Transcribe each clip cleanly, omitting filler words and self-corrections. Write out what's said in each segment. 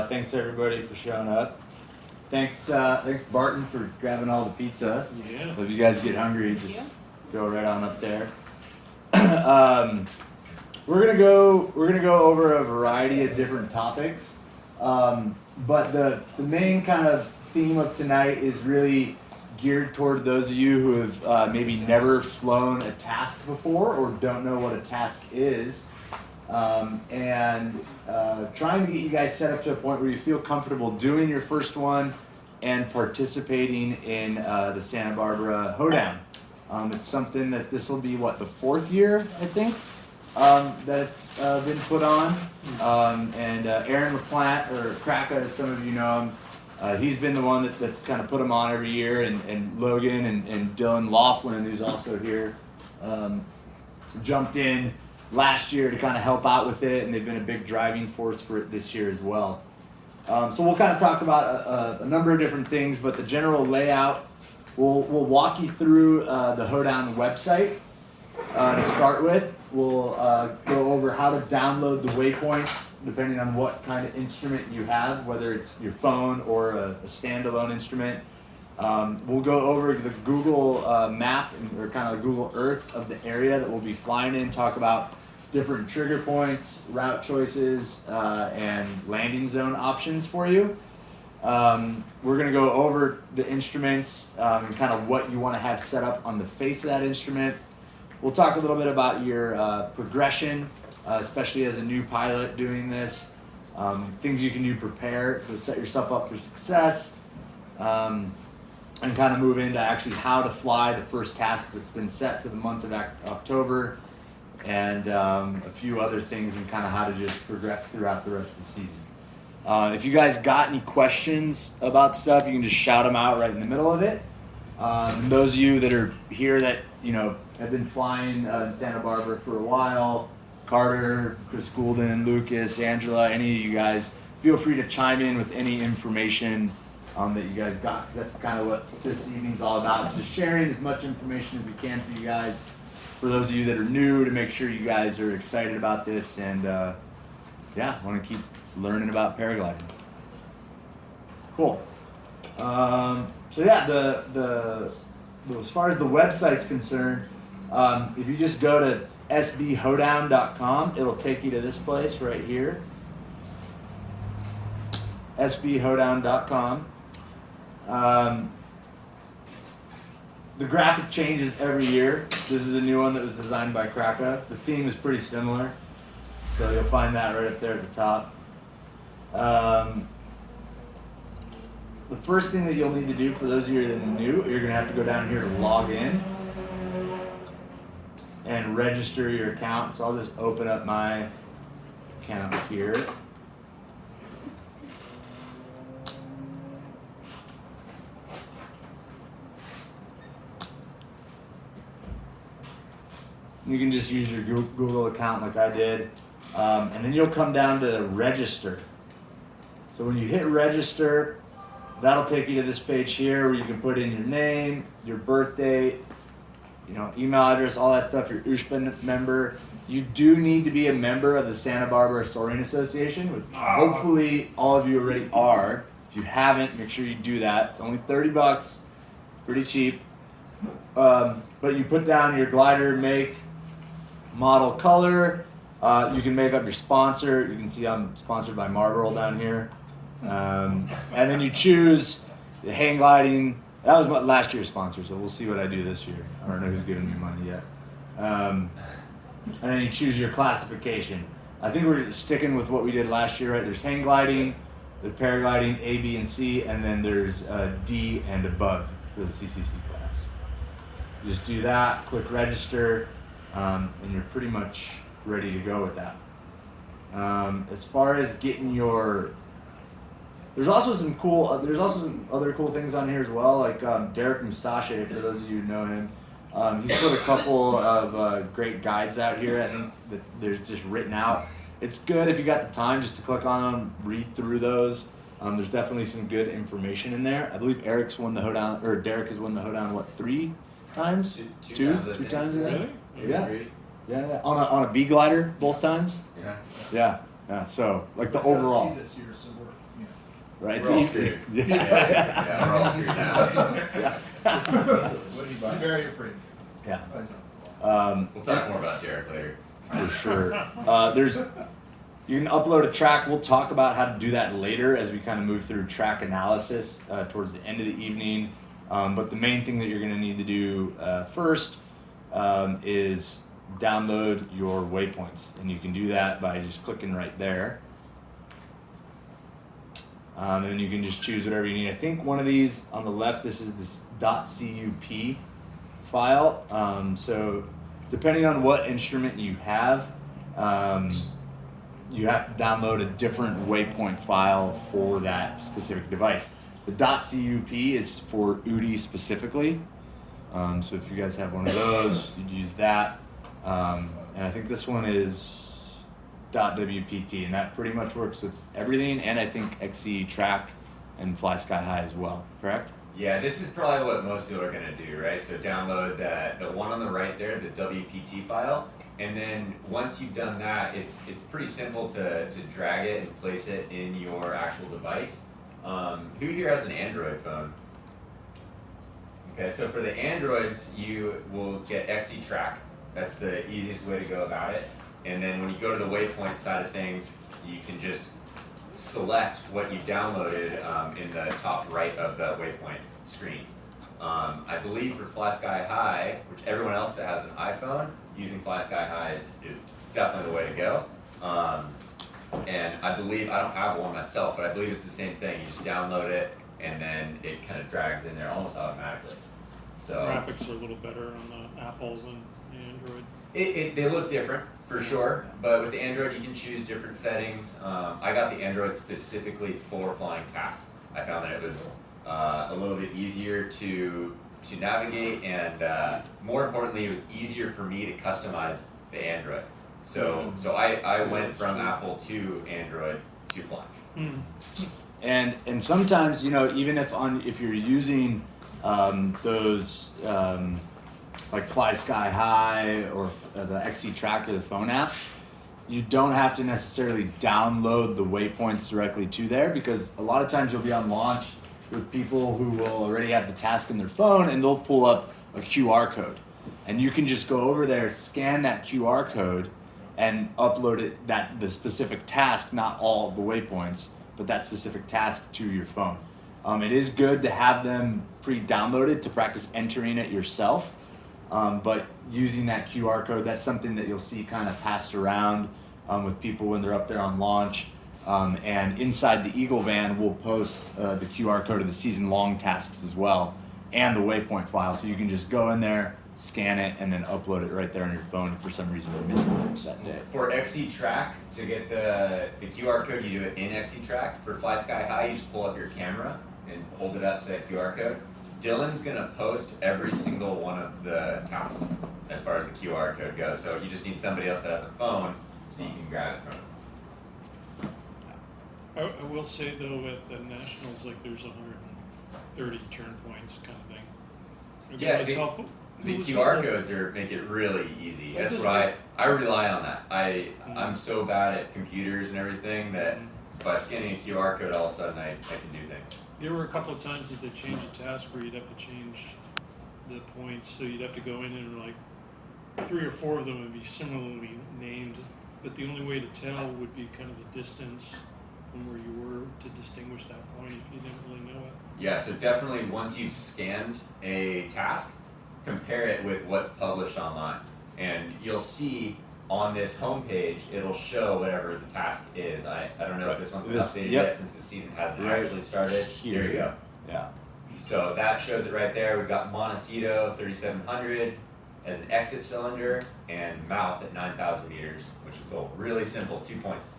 Thanks everybody for showing up. Thanks Barton for grabbing all the pizza. Yeah. So if you guys get hungry, just go right on up there. We're gonna go over a variety of different topics, but the main kind of theme of tonight is really geared toward those of you who have maybe never flown a task before or don't know what a task is, and trying to get you guys set up to a point where you feel comfortable doing your first one and participating in the Santa Barbara HoeDown. It's something that this will be the fourth year, I think, that it's been put on. And Aaron LaPlante, or Kraka, as some of you know him, he's been the one that's kind of put them on every year, and Logan and Dylan Laughlin, who's also here, jumped in last year to kind of help out with it, and they've been a big driving force for it this year as well. So we'll kind of talk about a number of different things, but the general layout, we'll walk you through the HoeDown website to start with. We'll go over how to download the waypoints depending on what kind of instrument you have, whether it's your phone or a standalone instrument. We'll go over the Google map or kind of Google Earth of the area that we'll be flying in, talk about different trigger points, route choices, and landing zone options for you. We're going to go over the instruments and kind of what you want to have set up on the face of that instrument. We'll talk a little bit about your progression, especially as a new pilot doing this, things you can do prepare to set yourself up for success, and kind of move into actually how to fly the first task that's been set for the month of October, and a few other things, and kind of how to just progress throughout the rest of the season. If you guys got any questions about stuff, you can just shout them out right in the middle of it. And those of you that are here that have been flying in Santa Barbara for a while, Carter, Chris Goulden, Lucas, Angela, any of you guys, feel free to chime in with any information that you guys got, because that's kind of what this evening's all about. It's just sharing as much information as we can for you guys. For those of you that are new, to make sure you guys are excited about this and want to keep learning about paragliding. Cool. As far as the website's concerned, if you just go to sbhoedown.com, it'll take you to this place right here. sbhoedown.com. The graphic changes every year. This is a new one that was designed by Kraka. The theme is pretty similar, so you'll find that right up there at the top. The first thing that you'll need to do for those of you that are new, you're going to have to go down here to log in and register your account. So I'll just open up my account here. You can just use your Google account like I did. And then you'll come down to register. So when you hit register, that'll take you to this page here where you can put in your name, your birth date, email address, all that stuff, your USHPA member. You do need to be a member of the Santa Barbara Soaring Association, which hopefully all of you already are. If you haven't, make sure you do that. It's only $30, pretty cheap. But you put down your glider make, model, color. You can make up your sponsor. You can see I'm sponsored by Marlboro down here. And then you choose the hang gliding. That was last year's sponsor, so we'll see what I do this year. I don't know who's giving me money yet. And then you choose your classification. I think we're sticking with what we did last year, right? There's hang gliding, there's paragliding, A, B, and C, and then there's D and above for the CCC class. You just do that, click register, and you're pretty much ready to go with that. As far as getting there's also some other cool things on here as well, like Derek Musashi, for those of you who know him. He's put a couple of great guides out here. I think that they're just written out. It's good if you got the time just to click on them, read through those. There's definitely some good information in there. I believe Eric's won the HoeDown, or Derek has won the HoeDown, 3 times? Two times, I think? Really? Yeah. On a B glider both times? Yeah. Yeah. So like the I was gonna overall. see this year, so right? We're all screwed. Yeah, we're all screwed now. What do you buy? Very afraid. Yeah. We'll talk more about Derek later. For sure. You can upload a track. We'll talk about how to do that later as we kind of move through track analysis towards the end of the evening. But the main thing that you're going to need to do first is download your waypoints. And you can do that by just clicking right there. And then you can just choose whatever you need. I think one of these on the left, this is this .cup file. So depending on what instrument you have to download a different waypoint file for that specific device. The .cup is for UDI specifically. So if you guys have one of those, you'd use that. And I think this one is .wpt, and that pretty much works with everything, and I think XE Track and Fly Sky High as well, correct? Yeah, this is probably what most people are gonna do, right? So download the one on the right there, the WPT file, and then once you've done that, it's pretty simple to drag it and place it in your actual device. Who here has an Android phone? Okay, so for the Androids, you will get XE Track. That's the easiest way to go about it. And then when you go to the waypoint side of things, you can just select what you've downloaded in the top right of the waypoint screen. I believe for Fly Sky High, which everyone else that has an iPhone, using Fly Sky High is definitely the way to go. And I believe, I don't have one myself, but I believe it's the same thing. You just download it and then it kind of drags in there almost automatically. So graphics are a little better on the Apples and the Android. They look different for sure, but with the Android you can choose different settings. I got the Android specifically for flying tasks. I found that it was a little bit easier to navigate, and more importantly, it was easier for me to customize the Android. So I went from Apple to Android to flying. And sometimes, even if you're using those like Fly Sky High or the XE Track or the phone app, you don't have to necessarily download the waypoints directly to there, because a lot of times you'll be on launch with people who will already have the task in their phone, and they'll pull up a QR code. And you can just go over there, scan that QR code, and upload the specific task, not all the waypoints, but that specific task to your phone. It is good to have them pre-downloaded to practice entering it yourself. But using that QR code, that's something that you'll see kind of passed around with people when they're up there on launch. And inside the Eagle van, we'll post the QR code of the season-long tasks as well, and the waypoint file. So you can just go in there, scan it, and then upload it right there on your phone if for some reason you missed it that day. For XE Track, to get the QR code, you do it in XE Track. For Fly Sky High, you just pull up your camera and hold it up to that QR code. Dylan's gonna post every single one of the tasks as far as the QR code goes. So you just need somebody else that has a phone so you can grab it from them. I will say though, at the Nationals, like there's 130 turn points kind of thing. Yeah, the QR codes make it really easy. That's why I rely on that. I'm so bad at computers and everything that by scanning a QR code, all of a sudden I can do things. There were a couple of times that they changed a task where you'd have to change the points, so you'd have to go in and like 3 or 4 of them would be similarly named, but the only way to tell would be kind of the distance from where you were to distinguish that point if you didn't really know it. Yeah, so definitely once you've scanned a task, compare it with what's published online, and you'll see on this homepage it'll show whatever the task is. I don't know if this one's been updated yet since the season hasn't actually started. Here you go. Yeah. So that shows it right there. We've got Montecito 3700 as an exit cylinder and mouth at 9,000 meters, which is cool. Really simple, 2 points.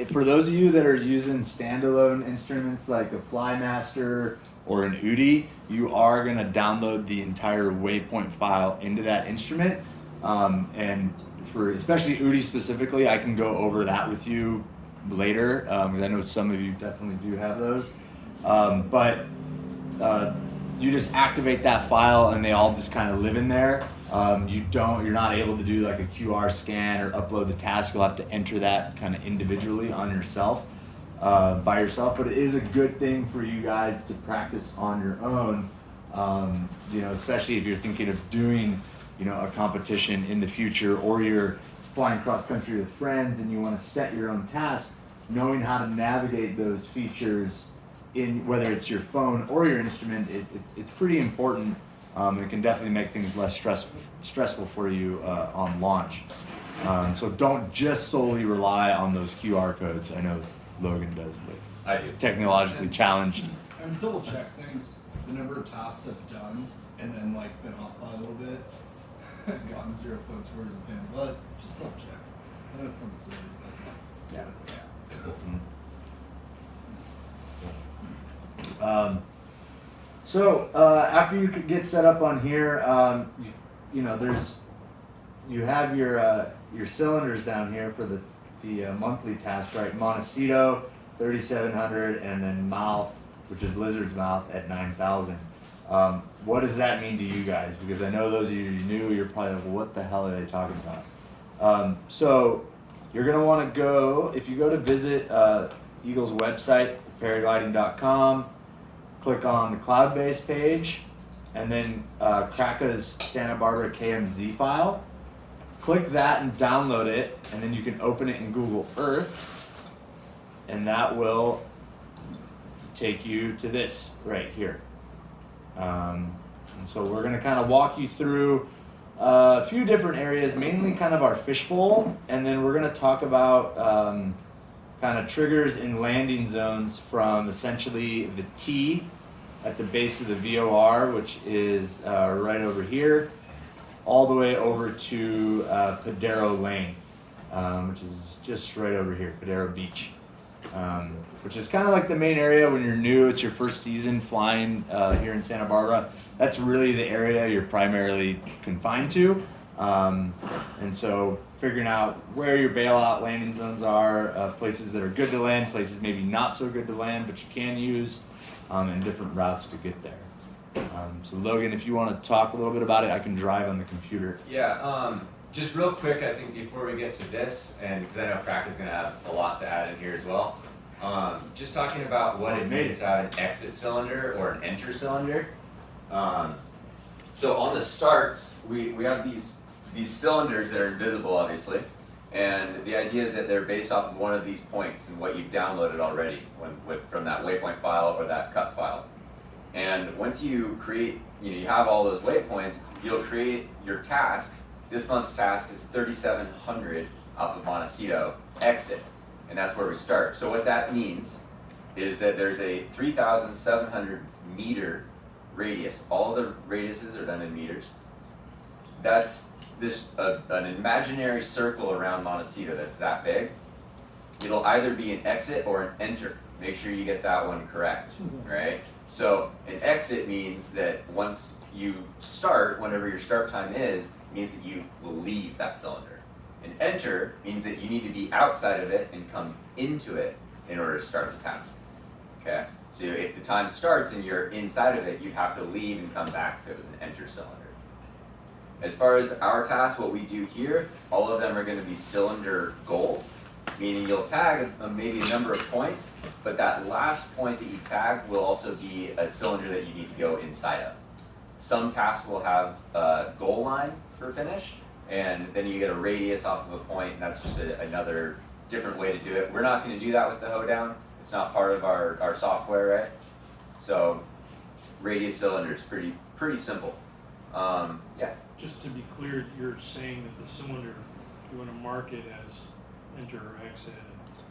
For those of you that are using standalone instruments like a Flymaster or an UDI, you are going to download the entire waypoint file into that instrument. And for especially UDI specifically, I can go over that with you later, because I know some of you definitely do have those. But you just activate that file and they all just kind of live in there. You're not able to do like a QR scan or upload the task. You'll have to enter that kind of individually on yourself. by yourself, but it is a good thing for you guys to practice on your own. You know, especially if you're thinking of doing, you know, a competition in the future, or you're flying cross country with friends and you want to set your own task. Knowing how to navigate those features in whether it's your phone or your instrument, it's pretty important. It can definitely make things less stressful for you on launch. So don't just solely rely on those QR codes. I know Logan does, but I do. technologically challenged. And double check things, the number of tasks I've done, and then like been off by a little bit, gotten 0 points for as a fan, but just double check. I know it sounds silly, but Yeah. yeah. So after you get set up on here, you know, you have your cylinders down here for the monthly task, right? Montecito, 3,700, and then mouth, which is lizard's mouth, at 9,000. What does that mean to you guys? Because I know those of you who knew, you're probably like, well, what the hell are they talking about? So you're gonna want to go, if you go to visit Eagle's website, paragliding.com, click on the cloud-based page, and then Kraka's Santa Barbara KMZ file. Click that and download it, and then you can open it in Google Earth, and that will take you to this right here. And so we're going to kind of walk you through a few different areas, mainly kind of our fishbowl, and then we're going to talk about kind of triggers in landing zones from essentially the T at the base of the VOR, which is right over here, all the way over to Padero Lane, which is just right over here, Padero Beach, which is kind of like the main area when you're new. It's your first season flying here in Santa Barbara. That's really the area you're primarily confined to. And so figuring out where your bailout landing zones are, places that are good to land, places maybe not so good to land, but you can use, and different routes to get there. So Logan, if you want to talk a little bit about it, I can drive on the computer. Yeah, just real quick, I think before we get to this, and because I know Crack is going to have a lot to add in here as well, just talking about what it means to have an exit cylinder or an enter cylinder. So on the starts, we have these cylinders that are invisible, obviously, and the idea is that they're based off of one of these points and what you've downloaded already from that waypoint file or that cut file. And once you create, you have all those waypoints, you'll create your task. This month's task is 3,700 off of Montecito, exit, and that's where we start. So what that means is that there's a 3,700 meter radius. All the radiuses are done in meters. That's an imaginary circle around Montecito that's that big. It'll either be an exit or an enter. Make sure you get that one correct, right? So an exit means that once you start, whenever your start time is, means that you will leave that cylinder. An enter means that you need to be outside of it and come into it in order to start the task. Okay? So if the time starts and you're inside of it, you'd have to leave and come back if it was an enter cylinder. As far as our task, what we do here, all of them are going to be cylinder goals, meaning you'll tag maybe a number of points, but that last point that you tag will also be a cylinder that you need to go inside of. Some tasks will have a goal line for finish, and then you get a radius off of a point, and that's just another different way to do it. We're not going to do that with the HoeDown. It's not part of our software, right? So radius cylinder is pretty simple. Yeah. Just to be clear, you're saying that the cylinder, you want to mark it as enter or exit.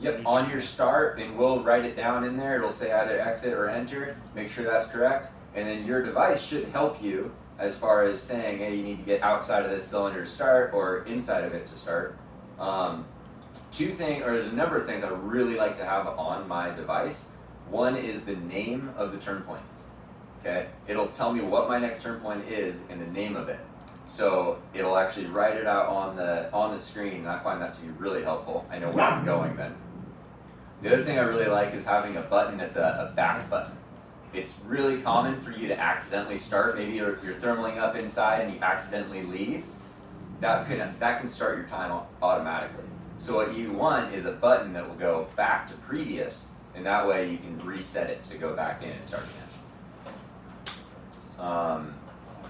Yep, on your start, and we'll write it down in there. It'll say either exit or enter. Make sure that's correct. And then your device should help you as far as saying, hey, you need to get outside of this cylinder to start or inside of it to start. There's a number of things I really like to have on my device. One is the name of the turn point. Okay, it'll tell me what my next turn point is and the name of it. So it'll actually write it out on the screen, and I find that to be really helpful. I know where I'm going then. The other thing I really like is having a button that's a back button. It's really common for you to accidentally start. Maybe you're thermaling up inside and you accidentally leave. That can start your time automatically. So what you want is a button that will go back to previous and that way you can reset it to go back in and start again.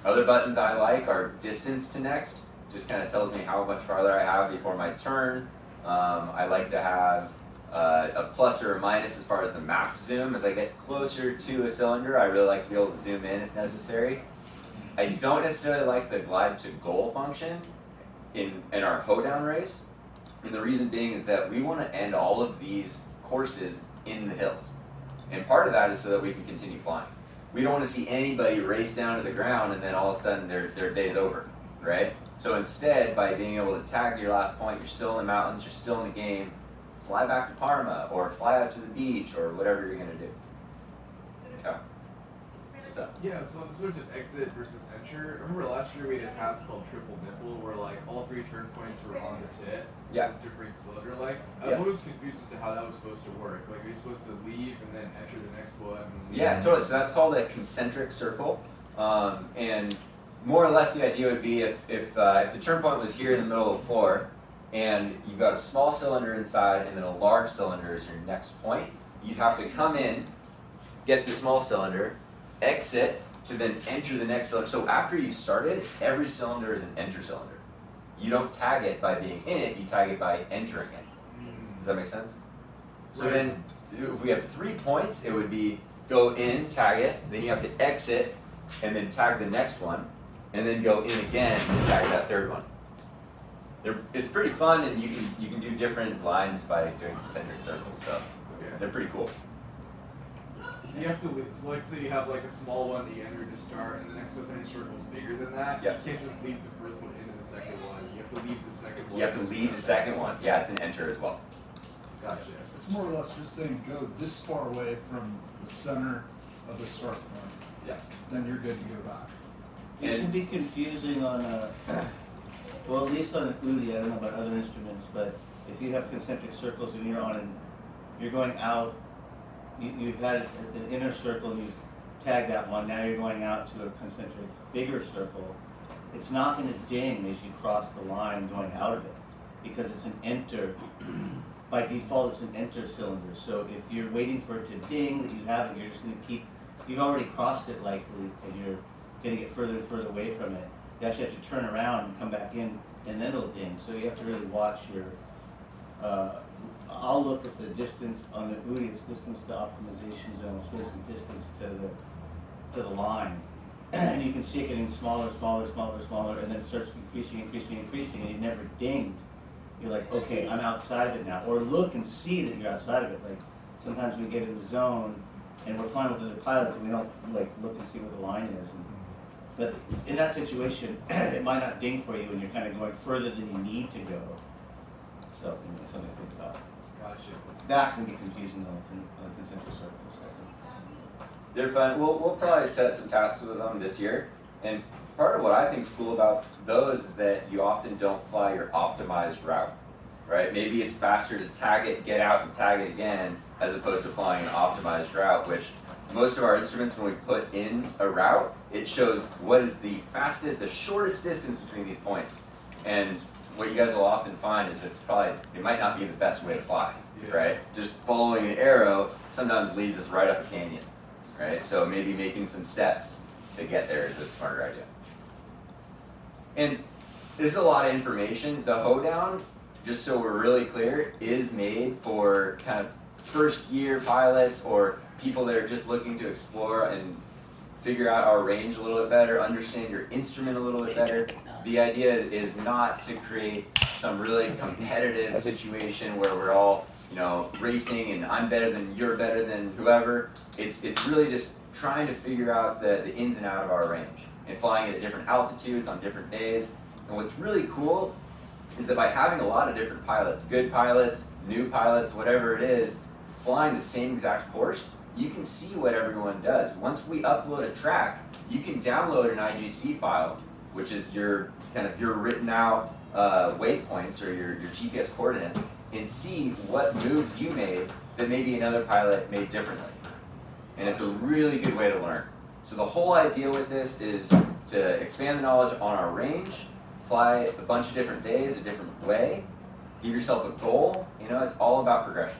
Other buttons I like are distance to next, just kind of tells me how much farther I have before my turn. I like to have a plus or a minus as far as the map zoom. As I get closer to a cylinder, I really like to be able to zoom in if necessary. I don't necessarily like the glide to goal function in our HoeDown race. And the reason being is that we want to end all of these courses in the hills. And part of that is so that we can continue flying. We don't want to see anybody race down to the ground and then all of a sudden their day's over, right? So instead, by being able to tag your last point, you're still in the mountains, you're still in the game, fly back to Parma or fly out to the beach or whatever you're going to do. Okay. What's up? Yeah, so on the subject of exit versus enter, I remember last year we had a task called triple nipple where like all 3 turn points were on the tit. Yeah. With different cylinder lengths. I was Yeah. always confused as to how that was supposed to work. Like, are you supposed to leave and then enter the next one? Yeah, totally. So that's called a concentric circle. And more or less the idea would be if the turn point was here in the middle of the floor and you've got a small cylinder inside and then a large cylinder is your next point, you'd have to come in, get the small cylinder, exit to then enter the next cylinder. So after you've started, every cylinder is an enter cylinder. You don't tag it by being in it, you tag it by entering it. Does that make sense? So Right. then if we have 3 points, it would be go in, tag it, then you have to exit and then tag the next one, and then go in again and tag that third one. It's pretty fun, and you can do different lines by doing concentric circles, so Okay. they're pretty cool. So you have to leave, so let's say you have like a small one that you enter to start and the next concentric circle is bigger than that. Yeah. You can't just leave the first one into the second one. You have to leave the second one. You have to leave the second one. Yeah, it's an enter as well. Gotcha. It's more or less just saying go this far away from the center of the start point. Yeah. Then you're good to go back. It can be confusing on a, well, at least on an Udi, I don't know about other instruments, but if you have concentric circles and you're going out, you've had an inner circle and you tag that one, now you're going out to a concentric bigger circle, it's not going to ding as you cross the line going out of it, because it's an enter. By default, it's an enter cylinder, so if you're waiting for it to ding that you haven't, you're just going to you've already crossed it likely, and you're going to get further and further away from it. You actually have to turn around and come back in, and then it'll ding. So you have to really watch your. I'll look at the distance on the Udi. It's distance to optimization zone. It's basically distance to the line, and you can see it getting smaller, smaller, smaller, smaller, and then it starts increasing, increasing, increasing, and it never dinged. You're like, okay, I'm outside of it now. Or look and see that you're outside of it. Like sometimes we get in the zone, and we're flying with other pilots, and we don't like look and see where the line is. But in that situation, it might not ding for you when you're kind of going further than you need to go. So, something to think about. Gotcha. That can be confusing on concentric circles, I think. They're fun. We'll probably set some tasks with them this year. And part of what I think is cool about those is that you often don't fly your optimized route, right? Maybe it's faster to tag it, get out, and tag it again, as opposed to flying an optimized route, which most of our instruments, when we put in a route, it shows what is the fastest, the shortest distance between these points. And what you guys will often find is it might not be the best way to fly, right? Just following an arrow sometimes leads us right up a canyon, right? So maybe making some steps to get there is a smarter idea. And this is a lot of information. The HoeDown, just so we're really clear, is made for kind of first year pilots or people that are just looking to explore and figure out our range a little bit better, understand your instrument a little bit better. The idea is not to create some really competitive situation where we're all, racing and I'm better than you're better than whoever. It's really just trying to figure out the ins and outs of our range and flying at different altitudes on different days. And what's really cool is that by having a lot of different pilots, good pilots, new pilots, whatever it is, flying the same exact course, you can see what everyone does. Once we upload a track, you can download an IGC file, which is your written out waypoints or your GPS coordinates, and see what moves you made that maybe another pilot made differently. And it's a really good way to learn. So the whole idea with this is to expand the knowledge on our range, fly a bunch of different days, a different way, give yourself a goal. It's all about progression.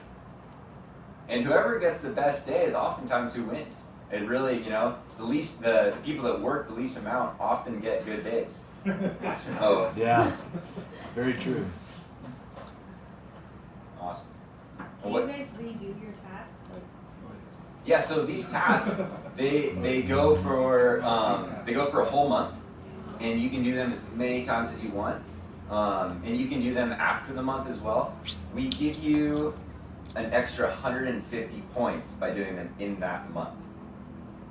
And whoever gets the best day is oftentimes who wins. It really, the people that work the least amount often get good days. So Yeah, very true. awesome. Do Well, you guys redo your tasks? Like, yeah, so these tasks, they go for a whole month, and you can do them as many times as you want, and you can do them after the month as well. We give you an extra 150 points by doing them in that month.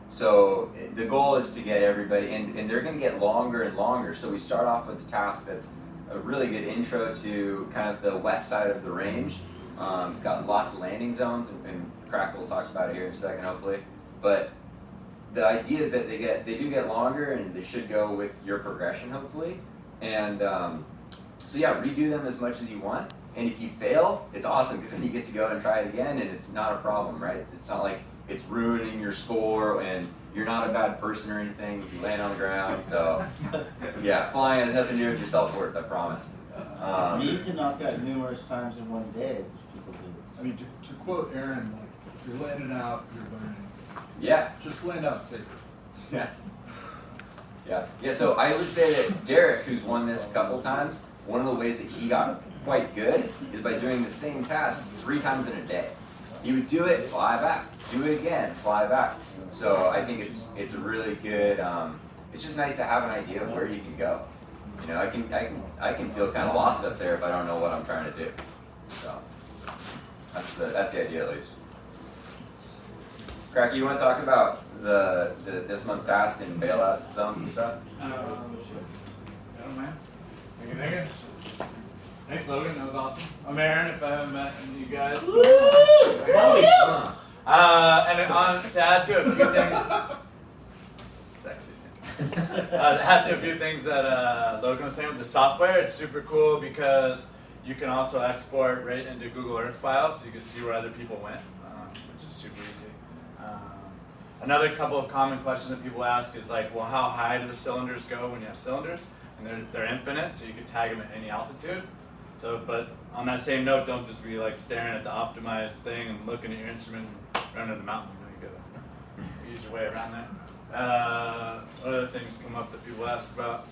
So the goal is to get everybody, and they're going to get longer and longer. So we start off with a task that's a really good intro to kind of the west side of the range. It's got lots of landing zones, and Crack will talk about it here in a second, hopefully. But the idea is that they do get longer, and they should go with your progression, hopefully. And so yeah, redo them as much as you want. And if you fail, it's awesome because then you get to go and try it again, and it's not a problem, right? It's not like it's ruining your score, and you're not a bad person or anything if you land on the ground. So yeah, flying has nothing to do with your self-worth, I promise. You can knock out numerous times in one day, which people do. I mean, to quote Aaron, like, if you're landing out, you're learning. Yeah. Just land out safer. Yeah. Yeah, so I would say that Derek, who's won this a couple times, one of the ways that he got quite good is by doing the same task 3 times in a day. He would do it, fly back, do it again, fly back. So I think it's a really good, it's just nice to have an idea of where you can go. I can feel kind of lost up there if I don't know what I'm trying to do. So that's the idea at least. Cracky, you want to talk about the this month's task and bailout zones and stuff? I don't mind. Thank you. Thanks, Logan. That was awesome. I'm Aaron. If I haven't met you guys. And to add to a few things, sexy. Add to a few things that Logan was saying with the software. It's super cool because you can also export right into Google Earth files, so you can see where other people went, which is super easy. Another couple of common questions that people ask is like, well, how high do the cylinders go when you have cylinders? And they're infinite, so you can tag them at any altitude. So, but on that same note, don't just be like staring at the optimized thing and looking at your instrument and running the mountain. You gotta use your way around that. What other things come up that people ask about?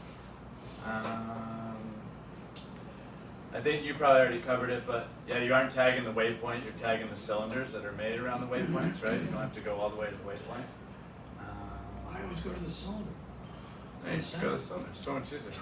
I think you probably already covered it, but yeah, you aren't tagging the waypoint, you're tagging the cylinders that are made around the waypoints, right? You don't have to go all the way to the waypoint. I always go to the cylinder. You just go to the cylinder, so much easier.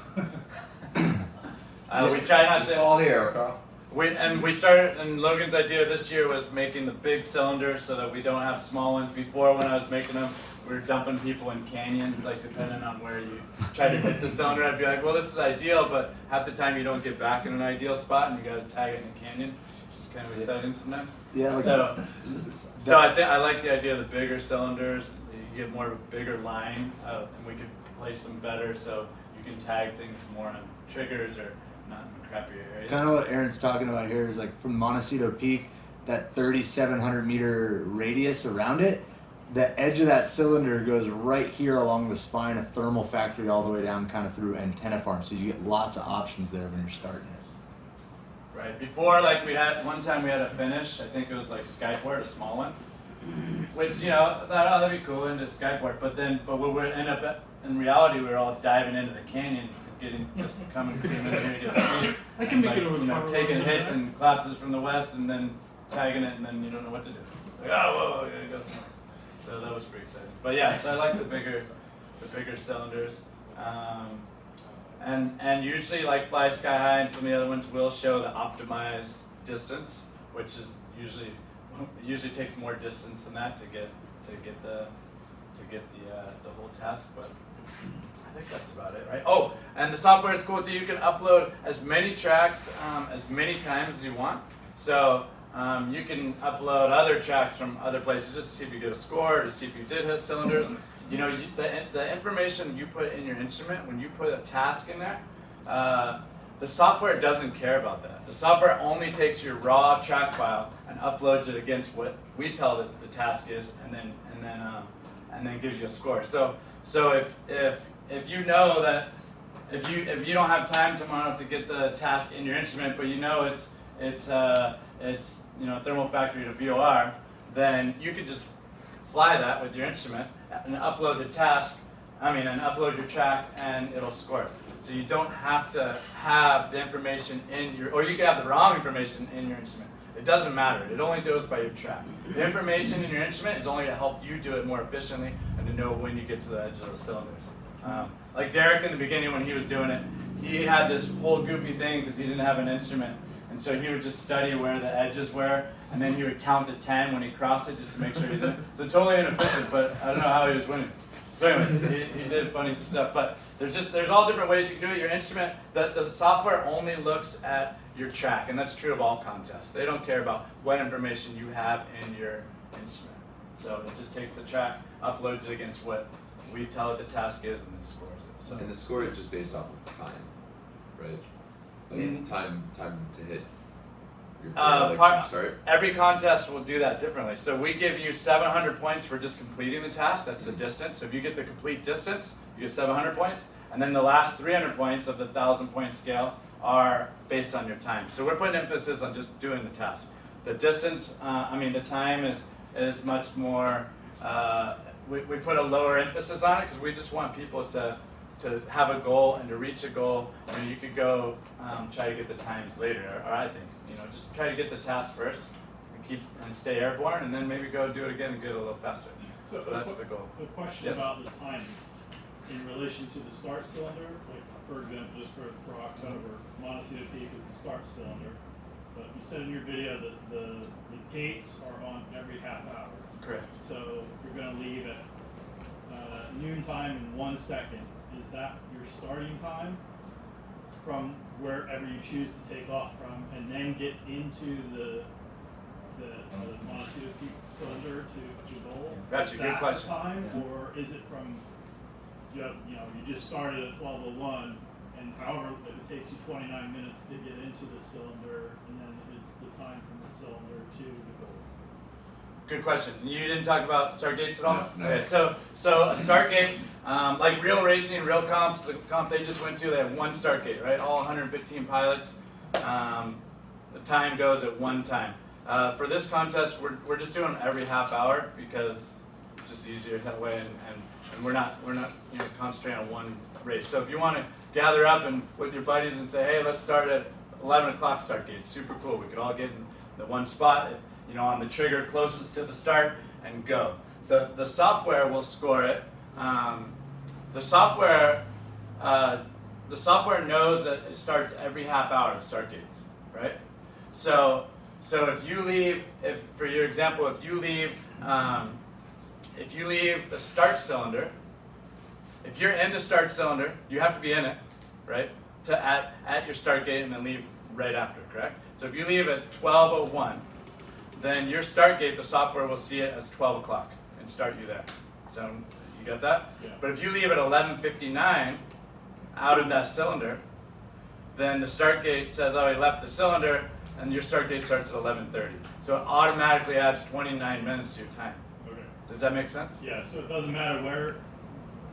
We try not to. All here, Carl. We started, and Logan's idea this year was making the big cylinders so that we don't have small ones. Before, when I was making them, we were dumping people in canyons, like depending on where you try to hit the cylinder. I'd be like, well, this is ideal, but half the time you don't get back in an ideal spot, and you got to tag it in a canyon, which is kind of exciting sometimes. Yeah. Like, So I like the idea of the bigger cylinders. You get more of a bigger line, and we could place them better, so you can tag things more on triggers or not in crappier areas. kind of what Aaron's talking about here is like from Montecito Peak, that 3,700 meter radius around it. The edge of that cylinder goes right here along the spine of Thermal Factory all the way down kind of through Antenna Farm. So you get lots of options there when you're starting it. Right. Before, like one time we had a finish. I think it was like Skyport, a small one. Which that'd be cool into Skyport. But we would end up in reality we were all diving into the canyon, coming in here to get speed. I can make it over the power taking lines, hits right? and collapses from the west, and then tagging it, and then you don't know what to do. Like, oh, whoa, I gotta go somewhere. So that was pretty exciting. But yeah, so I like the bigger cylinders. And usually like Fly Sky High and some of the other ones will show the optimized distance, which is usually takes more distance than that to get the whole task. But I think that's about it, right? Oh, and the software is cool too. You can upload as many tracks as many times as you want. So you can upload other tracks from other places just to see if you get a score, to see if you did hit cylinders. The information you put in your instrument, when you put a task in there, the software doesn't care about that. The software only takes your raw track file and uploads it against what we tell the task is, and then gives you a score. So if you know that if you don't have time tomorrow to get the task in your instrument, but you know it's Thermal Factory to VOR, then you could just fly that with your instrument and upload the task, and upload your track and it'll score it. So you don't have to have the information or you could have the wrong information in your instrument. It doesn't matter, it only goes by your track. The information in your instrument is only to help you do it more efficiently and to know when you get to the edge of the cylinders. Like Derek in the beginning when he was doing it, he had this whole goofy thing because he didn't have an instrument. And so he would just study where the edges were, and then he would count to 10 when he crossed it just to make sure he's in it. So totally inefficient, but I don't know how he was winning. So anyways, he did funny stuff. But there's all different ways you can do it. Your instrument, the software only looks at your track, and that's true of all contests. They don't care about what information you have in your instrument. So it just takes the track, uploads it against what we tell it the task is, and then scores it. So. And the score is just based off of time, right? Like time to hit your from start. Every contest will do that differently. So we give you 700 points for just completing the task. That's the distance. So if you get the complete distance, you get 700 points. And then the last 300 points of the 1,000-point scale are based on your time. So we're putting emphasis on just doing the task. The distance, the time is much more. We put a lower emphasis on it because we just want people to have a goal and to reach a goal. You could go try to get the times later, or I think, just try to get the task first and stay airborne, and then maybe go do it again and get a little faster. So that's the goal. The question Yes. about the timing in relation to the start cylinder, like for example, just for October, Montecito Peak is the start cylinder, but you said in your video that the gates are on every half hour. Correct. So if you're going to leave at noon time in 1 second, is that your starting time from wherever you choose to take off from, and then get into the Montecito Peak cylinder to goal? That's a good question. Time, or is it from you just started at 12:01, and however if it takes you 29 minutes to get into the cylinder, and then it's the time from the cylinder to the goal? Good question. You didn't talk about start gates at all? No. Okay, so a start gate, like real racing, real comps, the comp they just went to, they have one start gate, right? All 115 pilots. The time goes at one time. For this contest, we're just doing every half hour because it's just easier that way, and we're not concentrating on one race. So if you want to gather up and with your buddies and say, hey, let's start at 11 o'clock start gate, super cool. We could all get in the one spot, on the trigger closest to the start and go. The software will score it. The software knows that it starts every half hour, the start gates, right? So if you leave, for your example, if you leave the start cylinder, if you're in the start cylinder, you have to be in it, right? At your start gate and then leave right after, correct? So if you leave at 12:01, then your start gate, the software will see it as 12 o'clock and start you there. So you got that? Yeah. But if you leave at 11:59 out of that cylinder, then the start gate says, oh, he left the cylinder, and your start gate starts at 11:30. So it automatically adds 29 minutes to your time. Okay. Does that make sense? Yeah, so it doesn't matter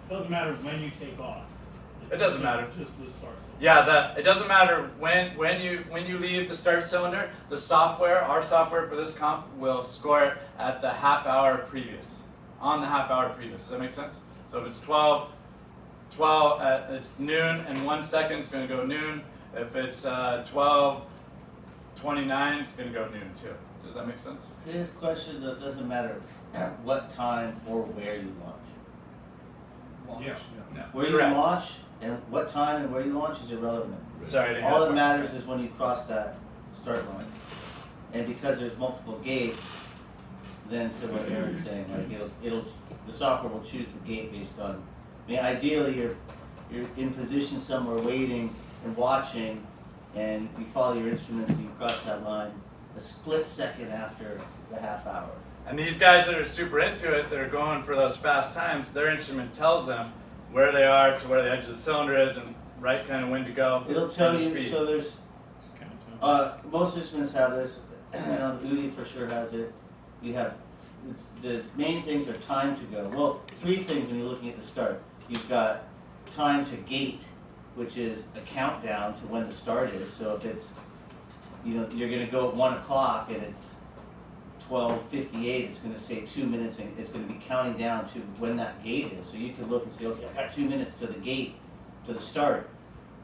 when you take off. It doesn't matter. Just the start cylinder. Yeah, it doesn't matter when you leave the start cylinder. The software, our software for this comp, will score it at the half hour previous, on the half hour previous. Does that make sense? So if it's 12, it's noon and 1 second, it's going to go noon. If it's 12:29, it's going to go noon too. Does that make sense? To his question, though, it doesn't matter what time or where you launch. Yeah. No. Where you Correct. launch and what time and where you launch is irrelevant. Sorry, I didn't All have that a matters is when you cross that start line. And because there's multiple gates, then to what Aaron's saying, like the software will choose the gate based on. Ideally you're in position somewhere waiting and watching, and you follow your instruments and you cross that line a split second after the half hour. And these guys that are super into it, that are going for those fast times, their instrument tells them where they are to where the edge of the cylinder is and right kind of when to go. It'll tell and the you, speed. so there's, most instruments have this, the UDI for sure has it. You have, the main things are time to go. Well, three things when you're looking at the start. You've got time to gate, which is a countdown to when the start is. So if it's, you're gonna go at 1 o'clock and it's 12:58, it's gonna say 2 minutes, and it's gonna be counting down to when that gate is. So you can look and say, okay, I've got 2 minutes to the gate, to the start.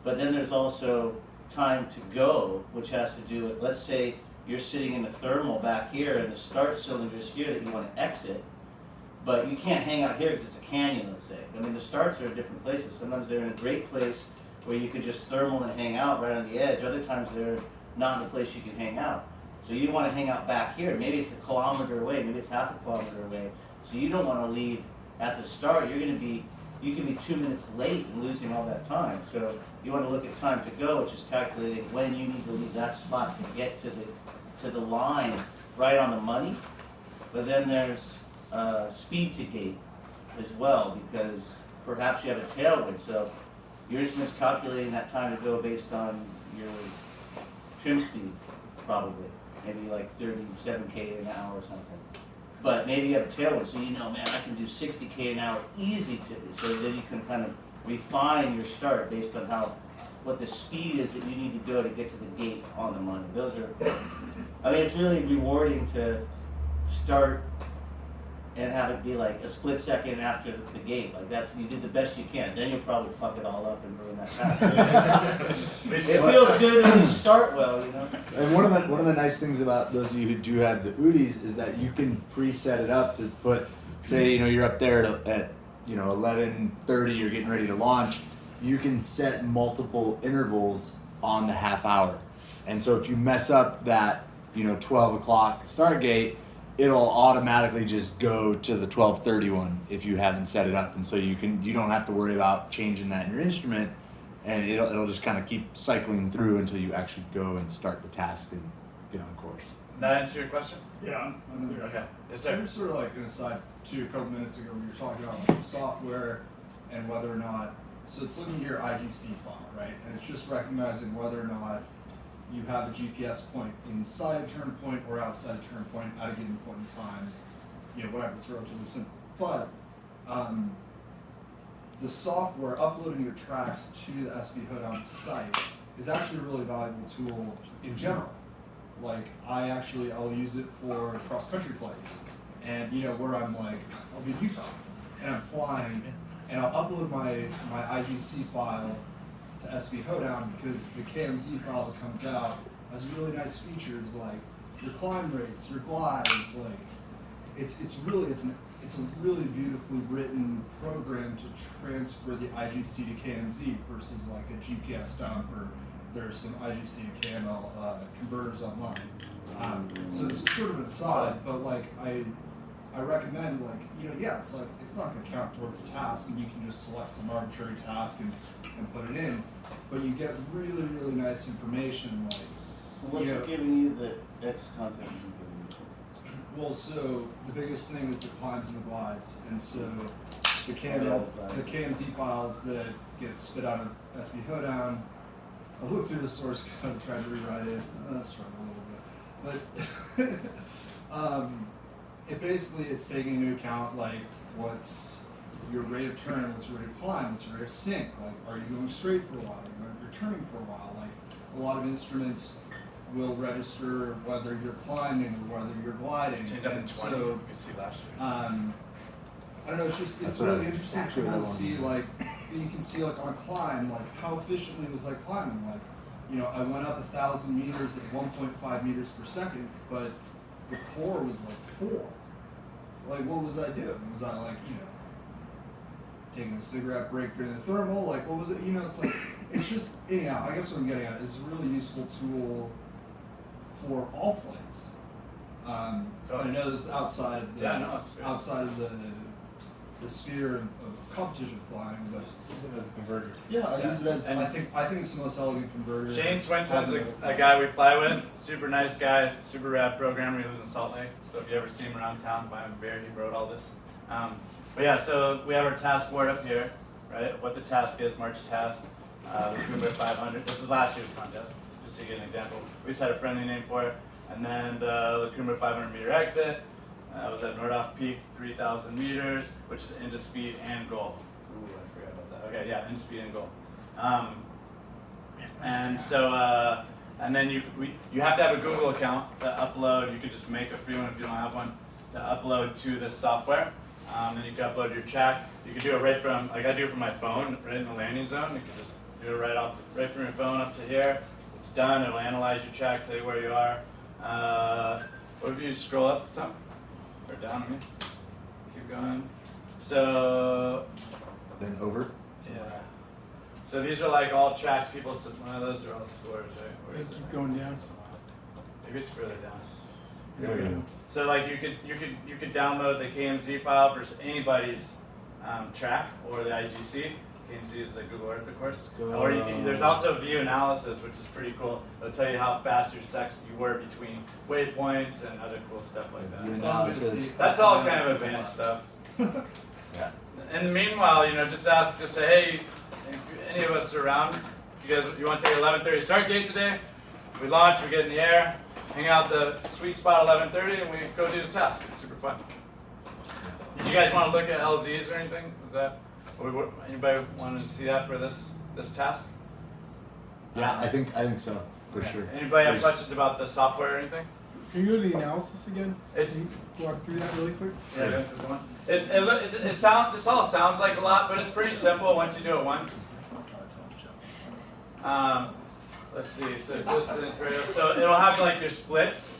But then there's also time to go, which has to do with, let's say you're sitting in the thermal back here and the start cylinder is here that you want to exit, but you can't hang out here because it's a canyon, let's say. I mean, the starts are in different places. Sometimes they're in a great place where you could just thermal and hang out right on the edge. Other times they're not in a place you can hang out. So you want to hang out back here. Maybe it's a kilometer away, maybe it's half a kilometer away. So you don't want to leave at the start. You can be 2 minutes late and losing all that time. So you want to look at time to go, which is calculating when you need to leave that spot to get to the line right on the money. But then there's speed to gate as well, because perhaps you have a tailwind. So you're just miscalculating that time to go based on your trim speed, probably. Maybe like 37k an hour or something. But maybe you have a tailwind, so you know, man, I can do 60k an hour easy to, so then you can kind of refine your start based on what the speed is that you need to go to get to the gate on the money. Those are, I mean, it's really rewarding to start and have it be like a split second after the gate. Like you did the best you can. Then you'll probably fuck it all up and ruin that path. It feels good when you start well, you know. And one of the nice things about those of you who do have the UDIs is that you can preset it up to put, say, you're up there at 11:30, you're getting ready to launch. You can set multiple intervals on the half hour, and so if you mess up that 12 o'clock start gate, it'll automatically just go to the 12:30 one if you haven't set it up, and so you don't have to worry about changing that in your instrument, and it'll just kind of keep cycling through until you actually go and start the task and get on course. That answer your question? Yeah. Okay. Yes, So sir. you're sort of like an aside to a couple minutes ago, we were talking about like software and whether or not. So it's looking at your IGC file, right? And it's just recognizing whether or not you have a GPS point inside a turn point or outside a turn point at a given point in time. Whatever, it's relatively simple. But the software, uploading your tracks to the SB HoeDown site is actually a really valuable tool in general. Like I'll use it for cross-country flights. And where I'm like, I'll be in Utah and I'm flying and I'll upload my IGC file to SB HoeDown because the KMZ file that comes out has really nice features like your climb rates, your glides, like it's a really beautifully written program to transfer the IGC to KMZ versus like a GPS dump, or there's some IGC to KML converters online. So it's sort of an aside, but like I recommend it's not going to count towards a task, and you can just select some arbitrary task and put it in, but you get really, really nice information. Like, What's it giving you the X content? Well, so the biggest thing is the climbs and the glides, and so the KMZ files that get spit out of SB HoeDown. I looked through the source code, tried to rewrite it. Struggled a little bit, but it basically it's taking into account like what's your rate of turn, what's your rate of climb, what's your rate of sink. Like, are you going straight for a while? You're turning for a while. Like a lot of instruments will register whether you're climbing or whether you're gliding. And so, you can see last year. I don't know. It's what I really was interesting actually to the one. see like you can see like on a climb like how efficiently was I climbing. Like I went up 1,000 meters at 1.5 meters per second, but the core was like 4. Like what was I doing? Was I like taking a cigarette break during the thermal? Like what was it? It's like it's just anyhow. I guess what I'm getting at is a really useful tool for all flights. I know this is outside of the sphere of competition flying, but Use it as a converter. yeah, I use it as I think it's the most elegant converter. Shane Swenson's a guy we fly with, super nice guy, super rad programmer. He lives in Salt Lake, so if you ever see him around town, buy him a beer. He wrote all this. But yeah, so we have our task board up here, right? What the task is, March task, the Cooper 500. This is last year's contest, just to get an example. We just had a friendly name for it. And then the Lacuma 500 meter exit was at Nordoff Peak, 3,000 meters, which is into speed and goal. Ooh, I forgot about that. Okay, yeah, into speed and goal. And so and then you have to have a Google account to upload. You could just make a free one if you don't have one to upload to this software. Then you can upload your track. You can do it right from, like I do from my phone, right in the landing zone. You can just do it right from your phone up to here. It's done. It'll analyze your track, tell you where you are. What if you scroll up some or down? I mean, keep going. So Then over. yeah. So these are like all tracks people. One of those are all scores, right? Where is it? Keep going down. Maybe it's further down. There we go. So like you could download the KMZ file for anybody's track or the IGC. KMZ is the Google Earth, of course. Or you can, there's also view analysis, which is pretty cool. It'll tell you how fast you were between waypoints and other cool stuff like that. View Fun analysis. to see. That's all kind of advanced stuff. Yeah. And meanwhile, just say, hey, if any of us are around, you want to take 11:30 start gate today? We launch, we get in the air, hang out the sweet spot 11:30, and we go do the task. It's super fun. Did you guys want to look at LZs or anything? Anybody want to see that for this task? Yeah, I think so for sure. Anybody have questions about the software or anything? Can you go to the analysis again? It's Can you walk through that really quick? yeah, go to the one. This all sounds like a lot, but it's pretty simple once you do it once. Let's see. So it'll have like your splits.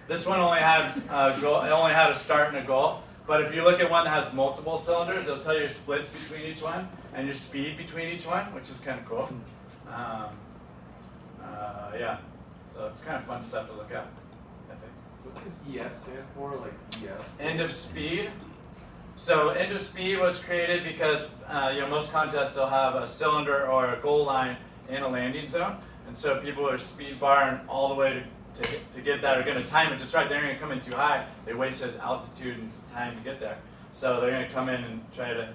This one only had a goal. It only had a start and a goal. But if you look at one that has multiple cylinders, it'll tell you your splits between each one and your speed between each one, which is kind of cool. Yeah. So it's kind of fun stuff to look at, I think. What does ES stand for? Like ES? End of speed. So end of speed was created because most contests will have a cylinder or a goal line in a landing zone, and so people are speed barring all the way to get that are going to time it just right. They're going to come in too high. They wasted altitude and time to get there, so they're going to come in and try to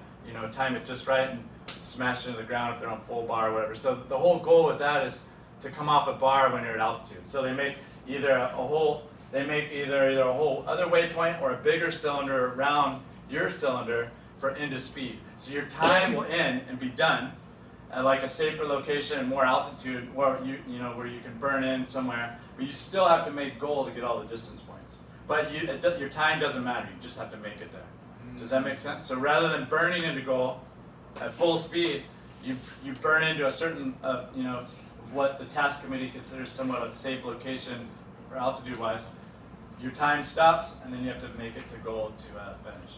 time it just right and smash into the ground if they're on full bar or whatever. So the whole goal with that is to come off a bar when you're at altitude. So they make either a whole other waypoint or a bigger cylinder around your cylinder for end of speed. So your time will end and be done at like a safer location and more altitude, where where you can burn in somewhere, but you still have to make goal to get all the distance points. But your time doesn't matter. You just have to make it there. Does that make sense? So rather than burning into goal at full speed, you burn into a certain what the task committee considers somewhat a safe location for altitude wise. Your time stops, and then you have to make it to goal to finish.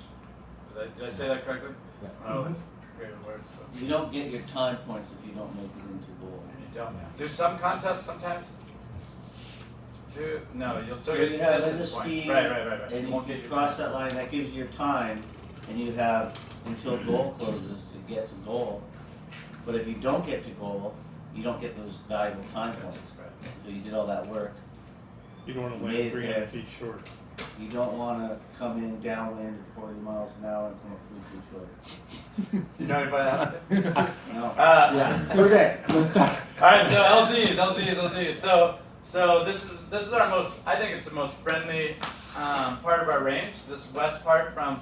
Did I say that correctly? Yeah. Oh, it's great words. But You don't get your time points if you don't make it into goal. you don't. Do some contests sometimes? No, you'll still So get you have distance end of points. speed, Right. and You if won't get you your cross time. that line, that gives you your time, and you have until goal closes to get to goal. But if you don't get to goal, you don't get those valuable time points. Right. So you did all that work. You don't want to Made land it 300 there. feet short. You don't want to come in downwind at 40 miles an hour and come up 3 feet short. You know anybody that? No. Yeah. Okay. Let's start. All right, so LZs. So this is our most. I think it's the most friendly part of our range. This west part from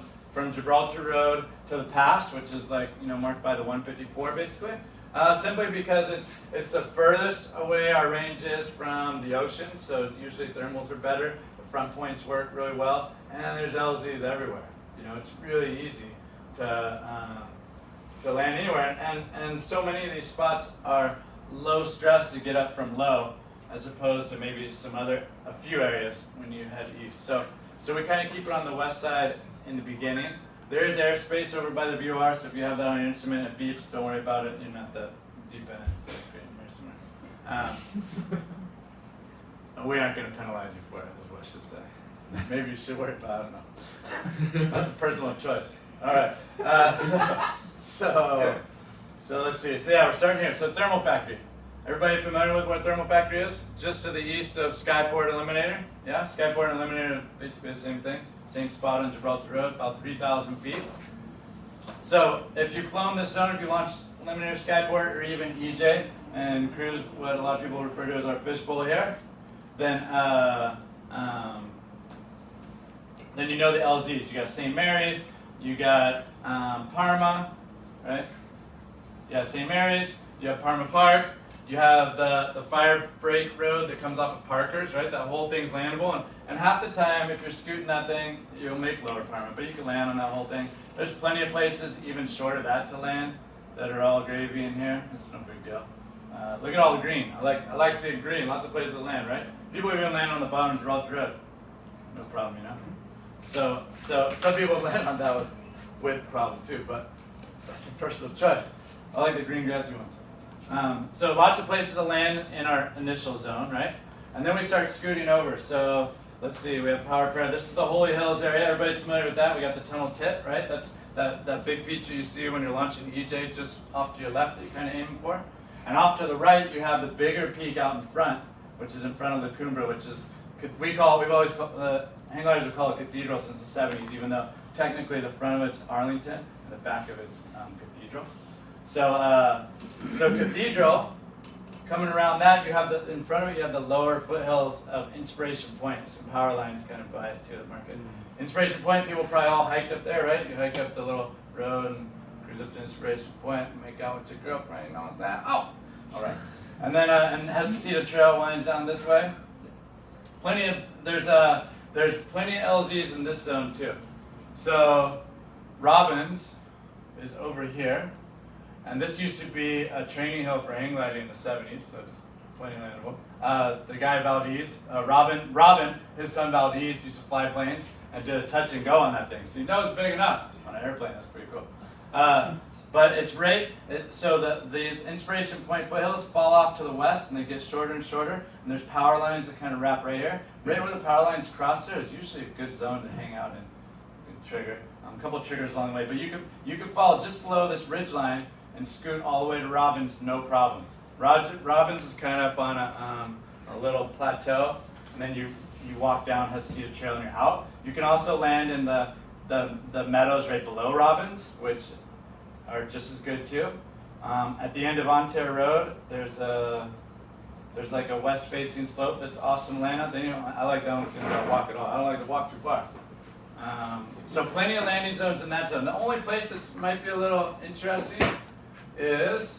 Gibraltar Road to the pass, which is like marked by the 154 basically. Simply because it's the furthest away our range is from the ocean. So usually thermals are better. The front points work really well, and there's LZs everywhere. It's really easy to land anywhere, and so many of these spots are low stress to get up from low, as opposed to maybe a few areas when you head east. So we kind of keep it on the west side in the beginning. There is airspace over by the VOR, so if you have that on your instrument, it beeps. Don't worry about it. You're not that deep in it. It's like great instrument. We aren't going to penalize you for it, is what I should say. Maybe you should worry about it. I don't know. That's a personal choice. All right. So let's see. So yeah, we're starting here. So thermal factory. Everybody familiar with what a thermal factory is? Just to the east of Skyport Eliminator. Yeah, Skyport and Eliminator, basically the same thing. Same spot on Gibraltar Road, about 3,000 feet. So if you've flown this zone, if you launched Eliminator, Skyport, or even EJ, and cruise what a lot of people refer to as our fishbowl here, then you know the LZs. You got St. Mary's, you got Parma, right? You got St. Mary's, you have Parma Park, You have the fire break road that comes off of Parker's, right? That whole thing's landable, and half the time, if you're scooting that thing, you'll make lower Parma, but you can land on that whole thing. There's plenty of places even short of that to land that are all gravy in here. It's no big deal. Look at all the green. I like seeing green. Lots of places to land, right? People even land on the bottom of Gibraltar Road. No problem, you know. So some people land on that with problem too, but that's a personal choice. I like the green grassy ones. So lots of places to land in our initial zone, right? And then we start scooting over. So let's see, we have Power Prayer. This is the Holy Hills area. Everybody's familiar with that. We got the tunnel tit, right? That's that big feature you see when you're launching EJ just off to your left that you're kind of aiming for. And off to the right, you have the bigger peak out in front, which is in front of the Cumbra, which is, we've always called, the hang gliders have called it Cathedral since the 70s, even though technically the front of it's Arlington and the back of it's Cathedral. So Cathedral, coming around that, you have in front of it, you have the lower foothills of Inspiration Point. Some power lines kind of by it too, the market. Inspiration Point, people probably all hiked up there, right? You hike up the little road and cruise up to Inspiration Point and make out with your girlfriend, you know what's that? Oh! All right. And then, and Hesita Trail winds down this way. There's plenty of LZs in this zone too. So, Robbins is over here. And this used to be a training hill for hang gliding in the 70s, so it's plenty landable. The guy Valdez, Robin, his son Valdez used to fly planes and did a touch and go on that thing. So he knows it's big enough on an airplane. That's pretty cool. But it's so these Inspiration Point foothills fall off to the west and they get shorter and shorter. And there's power lines that kind of wrap right here. Right where the power lines cross there is usually a good zone to hang out in and trigger. A couple of triggers along the way, but you can fall just below this ridge line and scoot all the way to Robbins, no problem. Robbins is kind of up on a little plateau, and then you walk down Hesita Trail and you're out. You can also land in the meadows right below Robbins, which are just as good too. At the end of Ontario Road, there's like a west-facing slope that's awesome to land on. Then I like that one because you don't walk at all. I don't like to walk too far. So plenty of landing zones in that zone. The only place that might be a little interesting is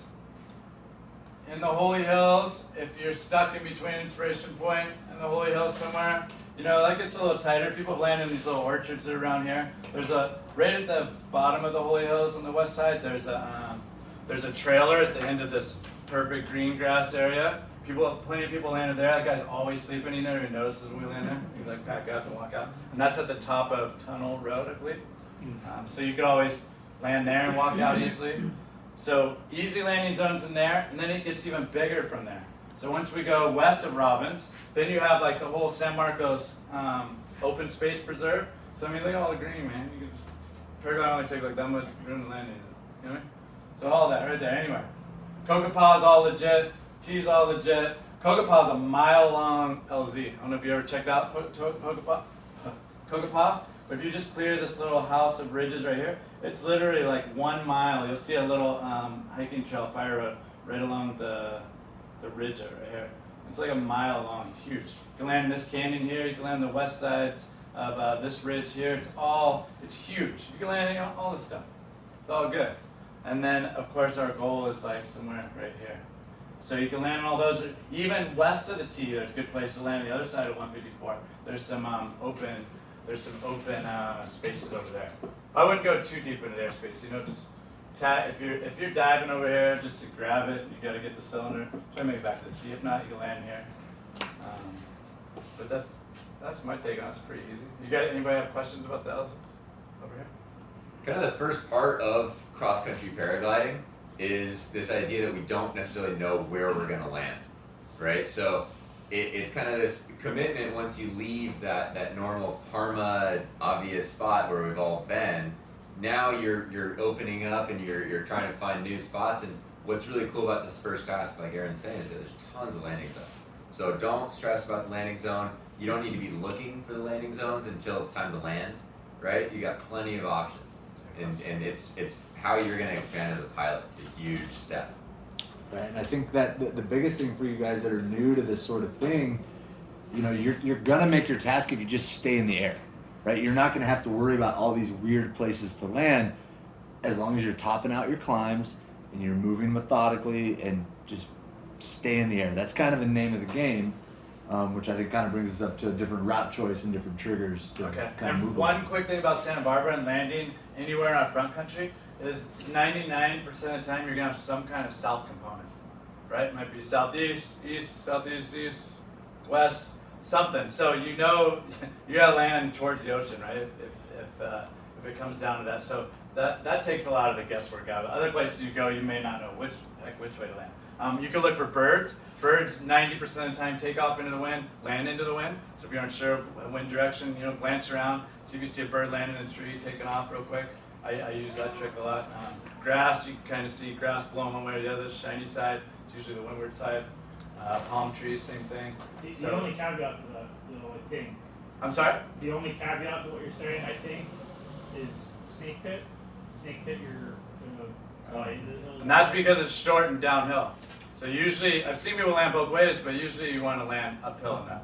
in the Holy Hills. If you're stuck in between Inspiration Point and the Holy Hills somewhere, that gets a little tighter. People land in these little orchards that are around here. Right at the bottom of the Holy Hills on the west side, there's a trailer at the end of this perfect green grass area. Plenty of people landed there. That guy's always sleeping in there. He notices when we land there. He pack up and walk out. And that's at the top of Tunnel Road, I believe. So you could always land there and walk out easily. So easy landing zones in there, and then it gets even bigger from there. So once we go west of Robbins, then you have like the whole San Marcos open space preserve. So I mean, look at all the green, man. You can paraglide only takes like that much room to land in. You know what I mean? So all that right there. Anyway, Kokopah's all legit. T's all legit. Kokopah's a mile-long LZ. I don't know if you ever checked out Kokopah. But if you just clear this little house of ridges right here, it's literally like 1 mile. You'll see a little hiking trail, fire road, right along the ridge right here. It's like 1 mile long, huge. You can land in this canyon here. You can land on the west side of this ridge here. It's huge. You can land all this stuff. It's all good. And then, of course, our goal is like somewhere right here. So you can land on all those. Even west of the T, there's a good place to land on the other side of 154. There's some open spaces over there. I wouldn't go too deep into their space. Just if you're diving over here, just to grab it, you got to get the cylinder. Try to make it back to the T. If not, you can land here. But that's my take on it. It's pretty easy. Anybody have questions about the LZs over here? Kind of the first part of cross-country paragliding is this idea that we don't necessarily know where we're going to land, right? So it's kind of this commitment once you leave that normal Parma obvious spot where we've all been. Now you're opening up and you're trying to find new spots. And what's really cool about this first class, like Aaron's saying, is that there's tons of landing zones. So don't stress about the landing zone. You don't need to be looking for the landing zones until it's time to land, right? You got plenty of options. And it's how you're going to expand as a pilot. It's a huge step. Right, and I think that the biggest thing for you guys that are new to this sort of thing, you're gonna make your task if you just stay in the air, right? You're not gonna have to worry about all these weird places to land, as long as you're topping out your climbs and you're moving methodically and just stay in the air. That's kind of the name of the game, which I think kind of brings us up to a different route choice and different triggers to Okay. kind of And move. one quick thing about Santa Barbara and landing anywhere on front country is 99% of the time you're gonna have some kind of south component, right? It might be southeast, east, southeast, east, west, something. So you know you gotta land towards the ocean, right? If it comes down to that, so that takes a lot of the guesswork out. Other places you go, you may not know which way to land. You can look for birds. Birds 90% of the time take off into the wind, land into the wind. So if you're unsure of wind direction, glance around, see if you see a bird landing in a tree, taking off real quick. I use that trick a lot. Grass, you can kind of see grass blowing one way or the other. Shiny side, it's usually the windward side. Palm trees, same thing. The only caveat to that, though, I think, I'm sorry? the only caveat to what you're saying, I think, is snake pit. Snake pit, you're gonna fly into the hill. And that's because it's short and downhill. So usually, I've seen people land both ways, but usually you want to land uphill in that.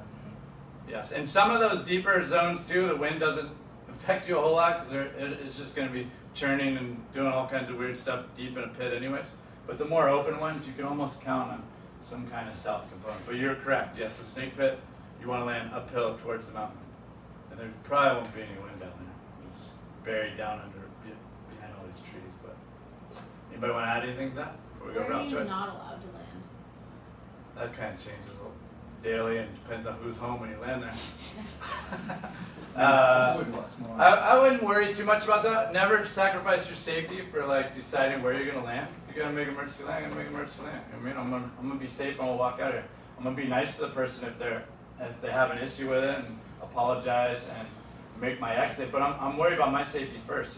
Yes, and some of those deeper zones too, the wind doesn't affect you a whole lot because it's just going to be churning and doing all kinds of weird stuff deep in a pit anyways. But the more open ones, you can almost count on some kind of south component. But you're correct, yes, the snake pit, you want to land uphill towards the mountain. And there probably won't be any wind down there. You're just buried down behind all these trees. But anybody want to add anything to that before we go Where are route you choice? not allowed to land? That kind of changes daily and depends on who's home when you land there. Avoid Westmont. I wouldn't worry too much about that. Never sacrifice your safety for like deciding where you're gonna land. If you're gonna make emergency land, I'm gonna make emergency land. I mean, I'm gonna be safe and I'll walk out here. I'm gonna be nice to the person if they have an issue with it and apologize and make my exit. But I'm worried about my safety first,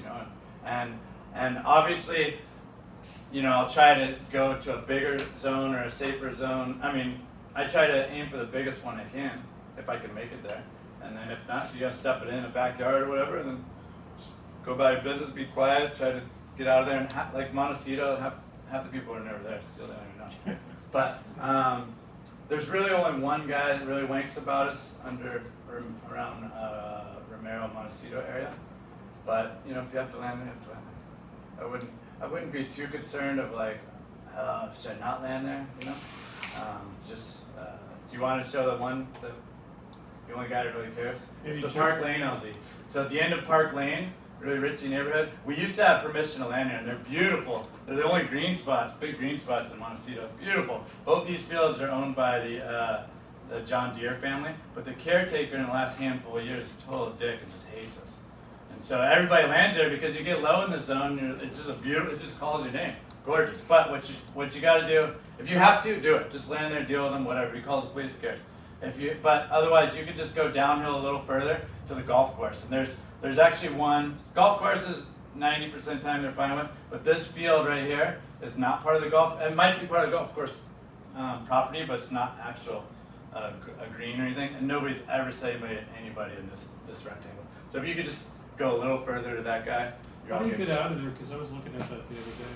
and obviously, I'll try to go to a bigger zone or a safer zone. I mean, I try to aim for the biggest one I can if I can make it there. And then if not, you gotta stuff it in a backyard or whatever, and then just go about your business, be quiet, try to get out of there. And like Montecito, half the people are never there, still don't even know. But there's really only one guy that really wanks about us around Romero, Montecito area. But if you have to land there, you have to land there. I wouldn't be too concerned of like, should I not land there? Do you want to show the only guy that really cares? It's the Park Lane LZ. So at the end of Park Lane, really ritzy neighborhood, we used to have permission to land here, and they're beautiful. They're the only green spots, big green spots in Montecito. Beautiful. Both these fields are owned by the John Deere family, but the caretaker in the last handful of years is a total dick and just hates us. And so everybody lands there because you get low in the zone. It's just it just calls your name. Gorgeous. But what you got to do, if you have to, do it. Just land there, deal with them, whatever. He calls the police, who cares? But otherwise, you could just go downhill a little further to the golf course. And there's actually one golf courses. 90% of the time they're fine with, but this field right here is not part of the golf. It might be part of the golf course property, but it's not actual a green or anything. And nobody's ever said anybody in this rectangle. So if you could just go a little further to that guy, you're How all do you good. get out of there? Because I was looking at that the other day.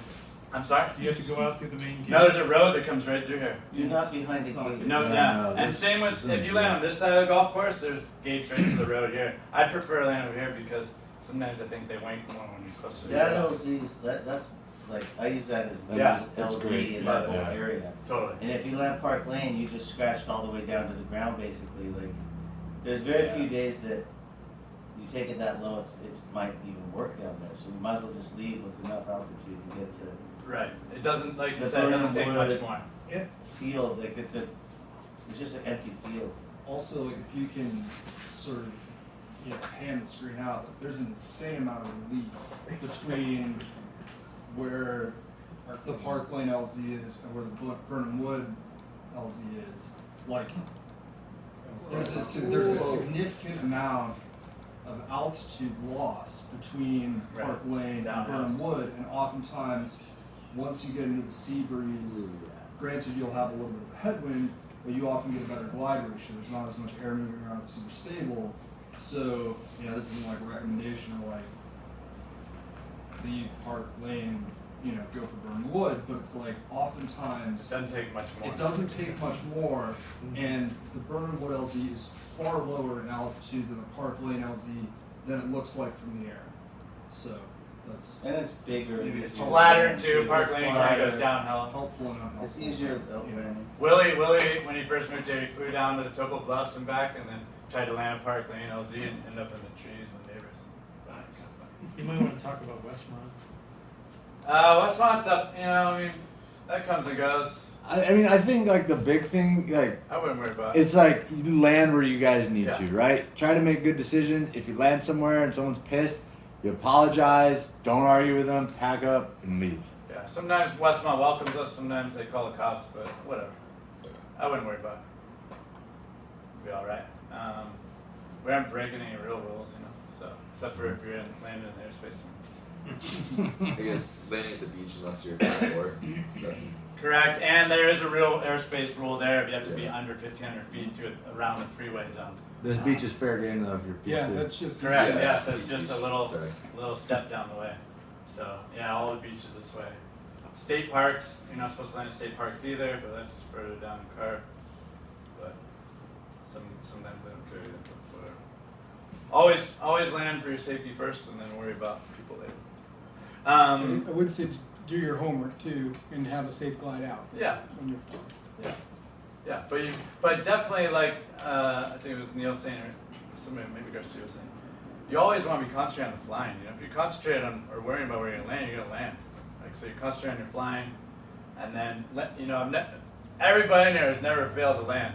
I'm sorry. Do you have to go out through the main gate? No, there's a road that comes right through here. You're not behind the It's not gate. No, No, yeah. no, And this- same with, this if you is- land on this side of the golf course, there's gates right to the road here. I prefer to land over here because sometimes I think they wank more when you're closer to the That road. LZ's, that's like, I use that as Yeah, that's LZ great. in that whole Yeah. area. Totally. And if you land Park Lane, you just scratched all the way down to the ground basically, like, there's very few days that you take it that low, it might even work down there, so you might as well just leave with enough altitude to get to Right. It doesn't, like you The said, it doesn't take much wood. more. field, like it's just an empty field. Also, like, if you can sort of, pan the screen out, like, there's an insane amount of relief between where the Park Lane LZ is and where the Burnham Wood LZ is. Like, there's a significant amount of altitude loss between Right. Park Lane Downhills. and Burnham Wood, and oftentimes, once you get into the sea breeze, granted you'll have a little bit of a headwind, but you often get a better glide ratio. There's not as much air moving around, it's super stable. So, this isn't like a recommendation to like leave Park Lane, go for Burnham Wood, but it's like It oftentimes doesn't take much more. it doesn't take much more, and the Burnham Wood LZ is far lower in altitude than the Park Lane LZ than it looks like from the air. So that's And it's bigger. Maybe It's Yeah. flatter too. Park It's landing flatter. goes downhill. helpful and unhelpful. It's easier Yeah. landing. Willie, when he first moved here, he flew down to the Topo Bluffs and back, and then tried to land at Park Lane LZ and ended up in the trees and the neighbors. You might wanna talk about Westmont. Westmont's up, I mean, that comes and goes. I mean, I think like the big thing, like I wouldn't worry about it. it's like you land where you guys need Yeah. to, right? Try to make good decisions. If you land somewhere and someone's pissed, you apologize. Don't argue with them. Pack up and leave. Yeah, sometimes Westmont welcomes us, sometimes they call the cops, but whatever. I wouldn't worry about it. Be alright. We aren't breaking any real rules, so, except for if you're landing in airspace. I guess landing at the beach unless you're at war. That's Correct, and there is a real airspace rule there, you have to be Yeah. under 1,500 feet to around the freeway zone. This beach is fair game though if you're Yeah, PC. that's just. Correct, Yeah. yeah, so it's just a little Sorry. step down the way. So, yeah, all the beaches this way. State parks, you're not supposed to land in state parks either, but that's further down the car. But sometimes they don't carry that, but whatever. Always land for your safety first and then worry about people later. I would say just do your homework too and have a safe glide out Yeah, when you're flying. yeah, but definitely like, I think it was Neil saying, or somebody, maybe Garcia was saying, you always want to be concentrating on the flying, if you concentrate on, or worrying about where you're gonna land, you're gonna land. Like, so you concentrate on your flying, and then, everybody in there has never failed to land.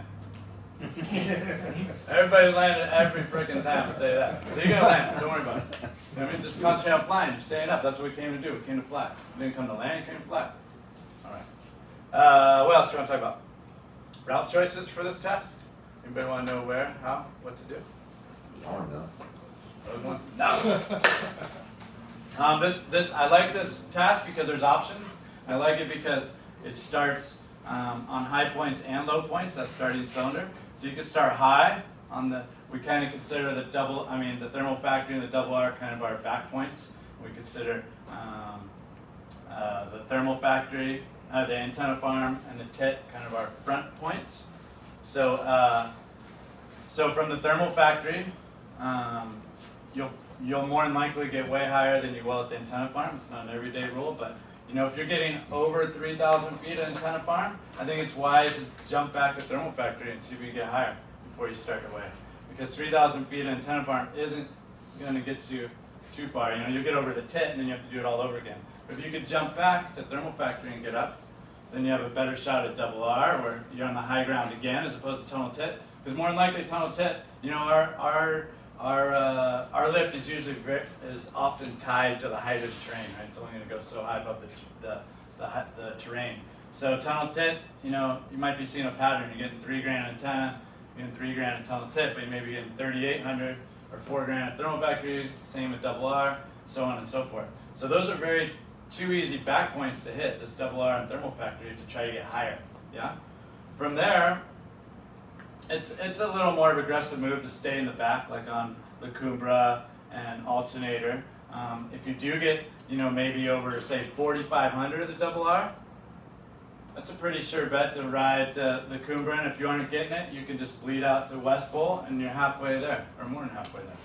Everybody's landed every freaking time, I'll tell you that. So you're gonna land, don't worry about it. Just concentrate on flying, you're staying up, that's what we came to do, we came to fly. We didn't come to land, we came to fly. Alright. What else do you want to talk about? Route choices for this task? Anybody want to know where, how, what to do? I don't know. No. I like this task because there's options. I like it because it starts on high points and low points. That's starting cylinder. So you can start high on we kind of consider the thermal factory and the double R kind of our back points. We consider the thermal factory, the antenna farm, and the tit kind of our front points. So from the thermal factory, you'll more than likely get way higher than you will at the antenna farm. It's not an everyday rule, but if you're getting over 3,000 feet at antenna farm, I think it's wise to jump back to thermal factory and see if you can get higher before you start your way. Because 3,000 feet at antenna farm isn't going to get you too far. You'll get over the tit and then you have to do it all over again. But if you could jump back to thermal factory and get up, then you have a better shot at double R, where you're on the high ground again as opposed to tunnel tit. Because more than likely tunnel tit, our lift is usually is often tied to the height of the terrain, right? It's only going to go so high above the terrain. So tunnel tit, you might be seeing a pattern. You're getting $3,000 antenna, you're getting $3,000 at tunnel tit, but you may be getting 3,800 or $4,000 at thermal factory. Same with double R, so on and so forth. So those are two easy back points to hit, this double R and thermal factory, to try to get higher. Yeah. From there, it's a little more of an aggressive move to stay in the back, like on the Cumbra and Alternator. If you do get, maybe over, say, 4,500 at the double R, that's a pretty sure bet to ride the Cumbra, and if you aren't getting it, you can just bleed out to West Pole, and you're halfway there, or more than halfway there.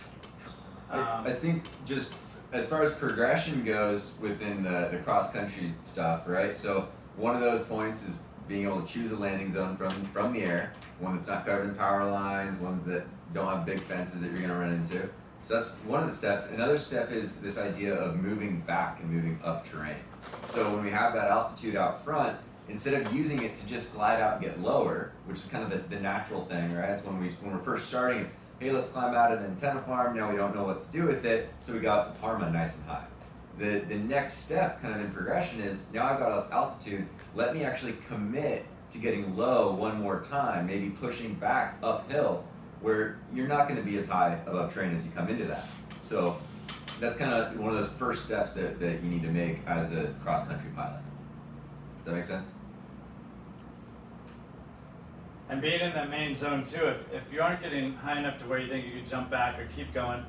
I think just as far as progression goes within the cross-country stuff, right? So one of those points is being able to choose a landing zone from the air, one that's not covered in power lines, ones that don't have big fences that you're going to run into. So that's one of the steps. Another step is this idea of moving back and moving up terrain. So when we have that altitude out front, instead of using it to just glide out and get lower, which is kind of the natural thing, right? It's when we're first starting, it's, hey, let's climb out an antenna farm. Now we don't know what to do with it, so we go out to Parma nice and high. The next step kind of in progression is, now I've got this altitude, let me actually commit to getting low one more time, maybe pushing back uphill, where you're not going to be as high above terrain as you come into that. So that's kind of one of those first steps that you need to make as a cross-country pilot. Does that make sense? And being in that main zone too, if you aren't getting high enough to where you think you can jump back or keep going,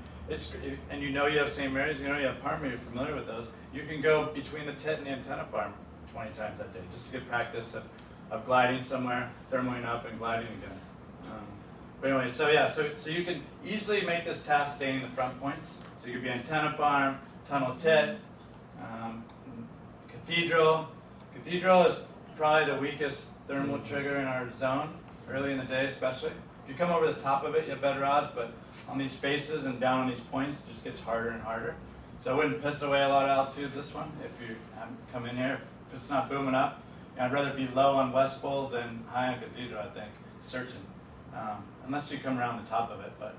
and you have St. Mary's, you have Parma, you're familiar with those, you can go between the tit and the antenna farm 20 times that day, just to get practice of gliding somewhere, thermaling up and gliding again. But anyway, so you can easily make this task staying in the front points. So you could be antenna farm, tunnel tit, Cathedral. Cathedral is probably the weakest thermal trigger in our zone, early in the day especially. If you come over the top of it, you have better odds, but on these faces and down on these points, it just gets harder and harder. So I wouldn't piss away a lot of altitudes this one if you come in here. If it's not booming up, I'd rather be low on West Pole than high on Cathedral, I think, searching. Unless you come around the top of it, but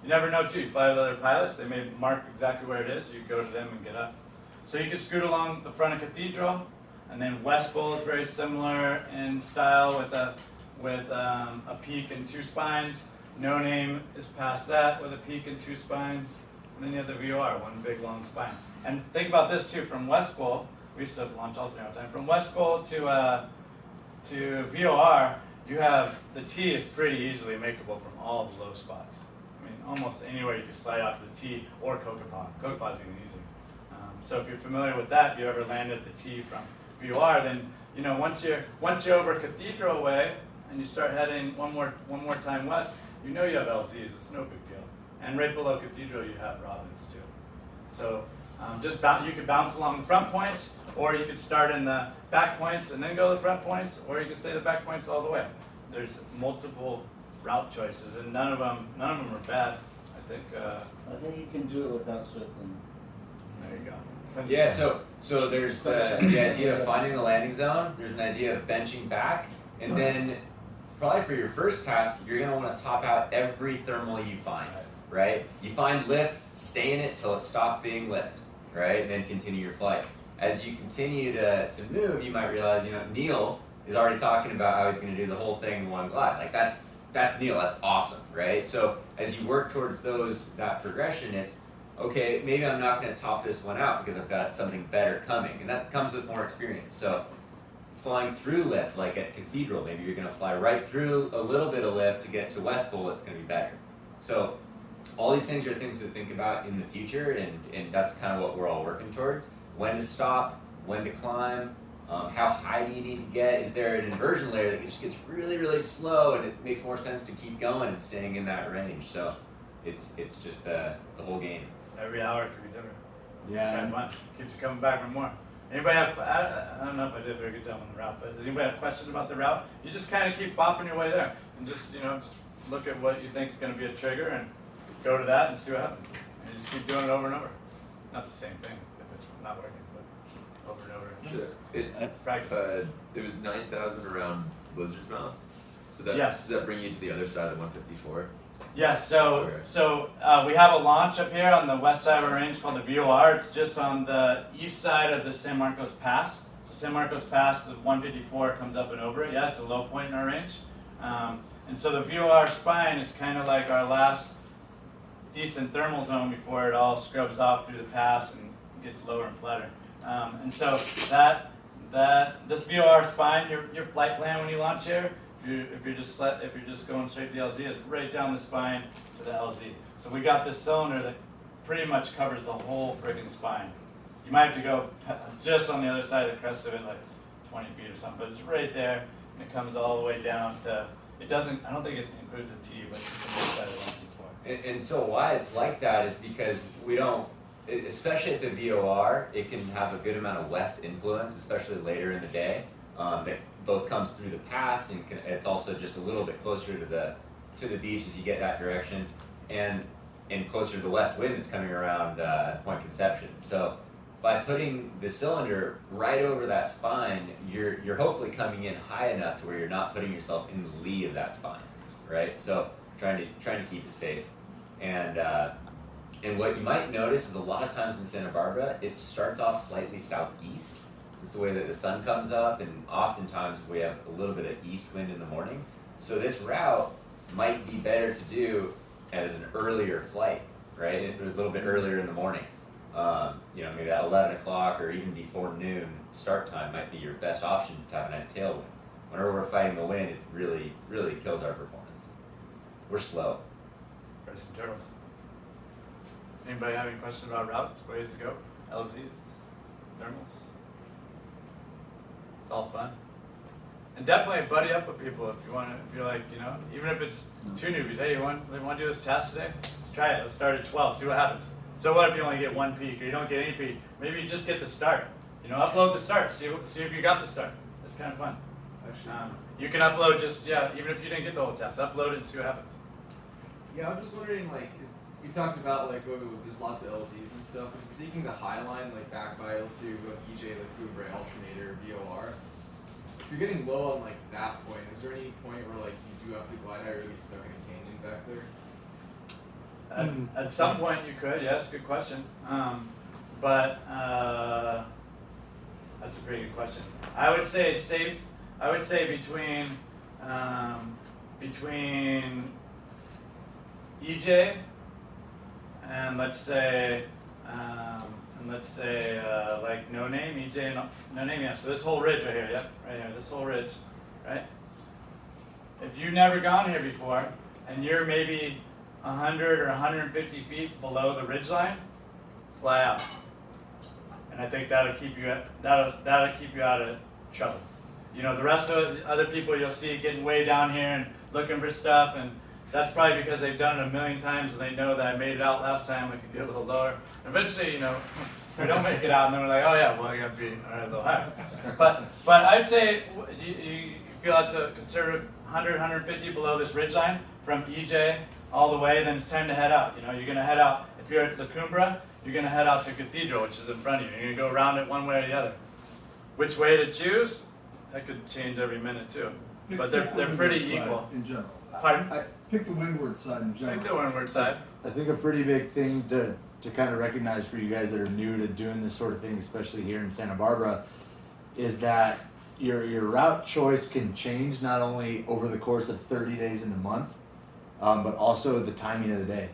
you never know too. You fly with other pilots, they may mark exactly where it is, you go to them and get up. So you could scoot along the front of Cathedral, and then West Pole is very similar in style with a peak and 2 spines. No Name is past that with a peak and 2 spines. And then you have the VOR, one big long spine. And think about this too, from West Pole, we used to have launch alternate all the time. From West Pole to VOR, you have, the T is pretty easily makeable from all the low spots. I mean, almost anywhere you can slide off the T or Kokopah. Kokopah is even easier. So if you're familiar with that, if you ever landed the T from VOR, then you know once you're over Cathedral way and you start heading one more time west, you know you have LZs. It's no big deal. And right below Cathedral, you have Robins too. So you could bounce along the front points, or you could start in the back points and then go to the front points, or you could stay the back points all the way. There's multiple route choices, and none of them are bad. I think you can do it without circling. there you go. Yeah, so there's the idea of finding the landing zone, there's an idea of benching back, and then probably for your first task, you're gonna wanna top out every thermal you find, right? You find lift, stay in it till it stops being lift, right? And then continue your flight. As you continue to move, you might realize, Neil is already talking about how he's gonna do the whole thing in one glide. Like that's Neil, that's awesome, right? So as you work towards that progression, it's, okay, maybe I'm not going to top this one out because I've got something better coming, and that comes with more experience. So flying through lift, like at Cathedral, maybe you're going to fly right through a little bit of lift to get to West Pole, it's going to be better. So all these things are things to think about in the future, and that's kind of what we're all working towards. When to stop, when to climb, how high do you need to get? Is there an inversion layer that just gets really, really slow and it makes more sense to keep going and staying in that range? So it's just the whole game. Every hour could be different. Yeah. Kind of fun. Keeps you coming back for more. Anybody have? I don't know if I did a very good job on the route, but does anybody have questions about the route? You just kind of keep bopping your way there, and just look at what you think is going to be a trigger, and go to that and see what happens. And you just keep doing it over and over. Not the same thing if it's not working, but over and over. Practice. It was 9,000 around Blizzard's Mouth. So that Yes. does that bring you to the other side of the 154? Yes, so Okay. we have a launch up here on the west side of our range called the VOR. It's just on the east side of the San Marcos Pass. So San Marcos Pass, the 154 comes up and over it. Yeah, it's a low point in our range. And so the VOR spine is kind of like our last decent thermal zone before it all scrubs off through the pass and gets lower and flatter. And so this VOR spine, your flight plan when you launch here, if you're just going straight to the LZ, is right down the spine to the LZ. So we got this cylinder that pretty much covers the whole friggin' spine. You might have to go just on the other side of the crest of it, like 20 feet or something, but it's right there, and it comes all the way down to. It doesn't. I don't think it includes a T, but it's just on the side of the 154. And so why it's like that is because we don't, especially at the VOR, it can have a good amount of west influence, especially later in the day. That both comes through the pass, and it's also just a little bit closer to the beach as you get that direction, and closer to the west wind that's coming around Point Conception. So by putting the cylinder right over that spine, you're hopefully coming in high enough to where you're not putting yourself in the lee of that spine, right? So trying to keep it safe, and what you might notice is a lot of times in Santa Barbara, it starts off slightly southeast. It's the way that the sun comes up, and oftentimes we have a little bit of east wind in the morning. So this route might be better to do as an earlier flight, right? A little bit earlier in the morning. Maybe at 11 o'clock or even before noon start time might be your best option to have a nice tailwind. Whenever we're fighting the wind, it really, really kills our performance. We're slow. Ready some turtles. Anybody have any questions about routes, ways to go? LZs, thermals? It's all fun. And definitely buddy up with people if you want to, if you're like, even if it's two newbies, hey, they want to do this task today? Let's try it. Let's start at 12, see what happens. So what if you only get one peak or you don't get any peak? Maybe you just get the start. Upload the start. See if you got the start. It's kind of fun. Actually, You can upload even if you didn't get the whole test, upload it and see what happens. yeah, I'm just wondering, like, we talked about, like, there's lots of LCs and stuff. If you're taking the high line, like, back by, let's say, we go EJ, like, Cumbre, Alternator, VOR, if you're getting low on, like, that point, is there any point where, like, you do have to glide out or you get stuck in a canyon back there? At some point you could, yes, good question. But that's a pretty good question. I would say between EJ and let's say like No Name, EJ and No Name, yeah. So this whole ridge right here, yep, right here, this whole ridge, right? If you've never gone here before and you're maybe 100 or 150 feet below the ridge line, fly out. And I think that'll keep you out of trouble. The rest of the other people you'll see getting way down here and looking for stuff, and that's probably because they've done it a million times and they know that I made it out last time, I could get a little lower. Eventually, we don't make it out and then we're like, oh yeah, well I gotta be a little higher. But I'd say you feel out to conservative 100, 150 below this ridge line from EJ all the way, then it's time to head out. You're gonna head out, if you're at La Cumbra, you're gonna head out to Cathedral, which is in front of you. You're gonna go around it one way or the other. Which way to choose? That could change every minute too. But they're pretty equal. In general. Pardon? I pick the windward side in I general. think the windward side. I think a pretty big thing to kind of recognize for you guys that are new to doing this sort of thing, especially here in Santa Barbara, is that your route choice can change not only over the course of 30 days in the month, but also the timing of the day.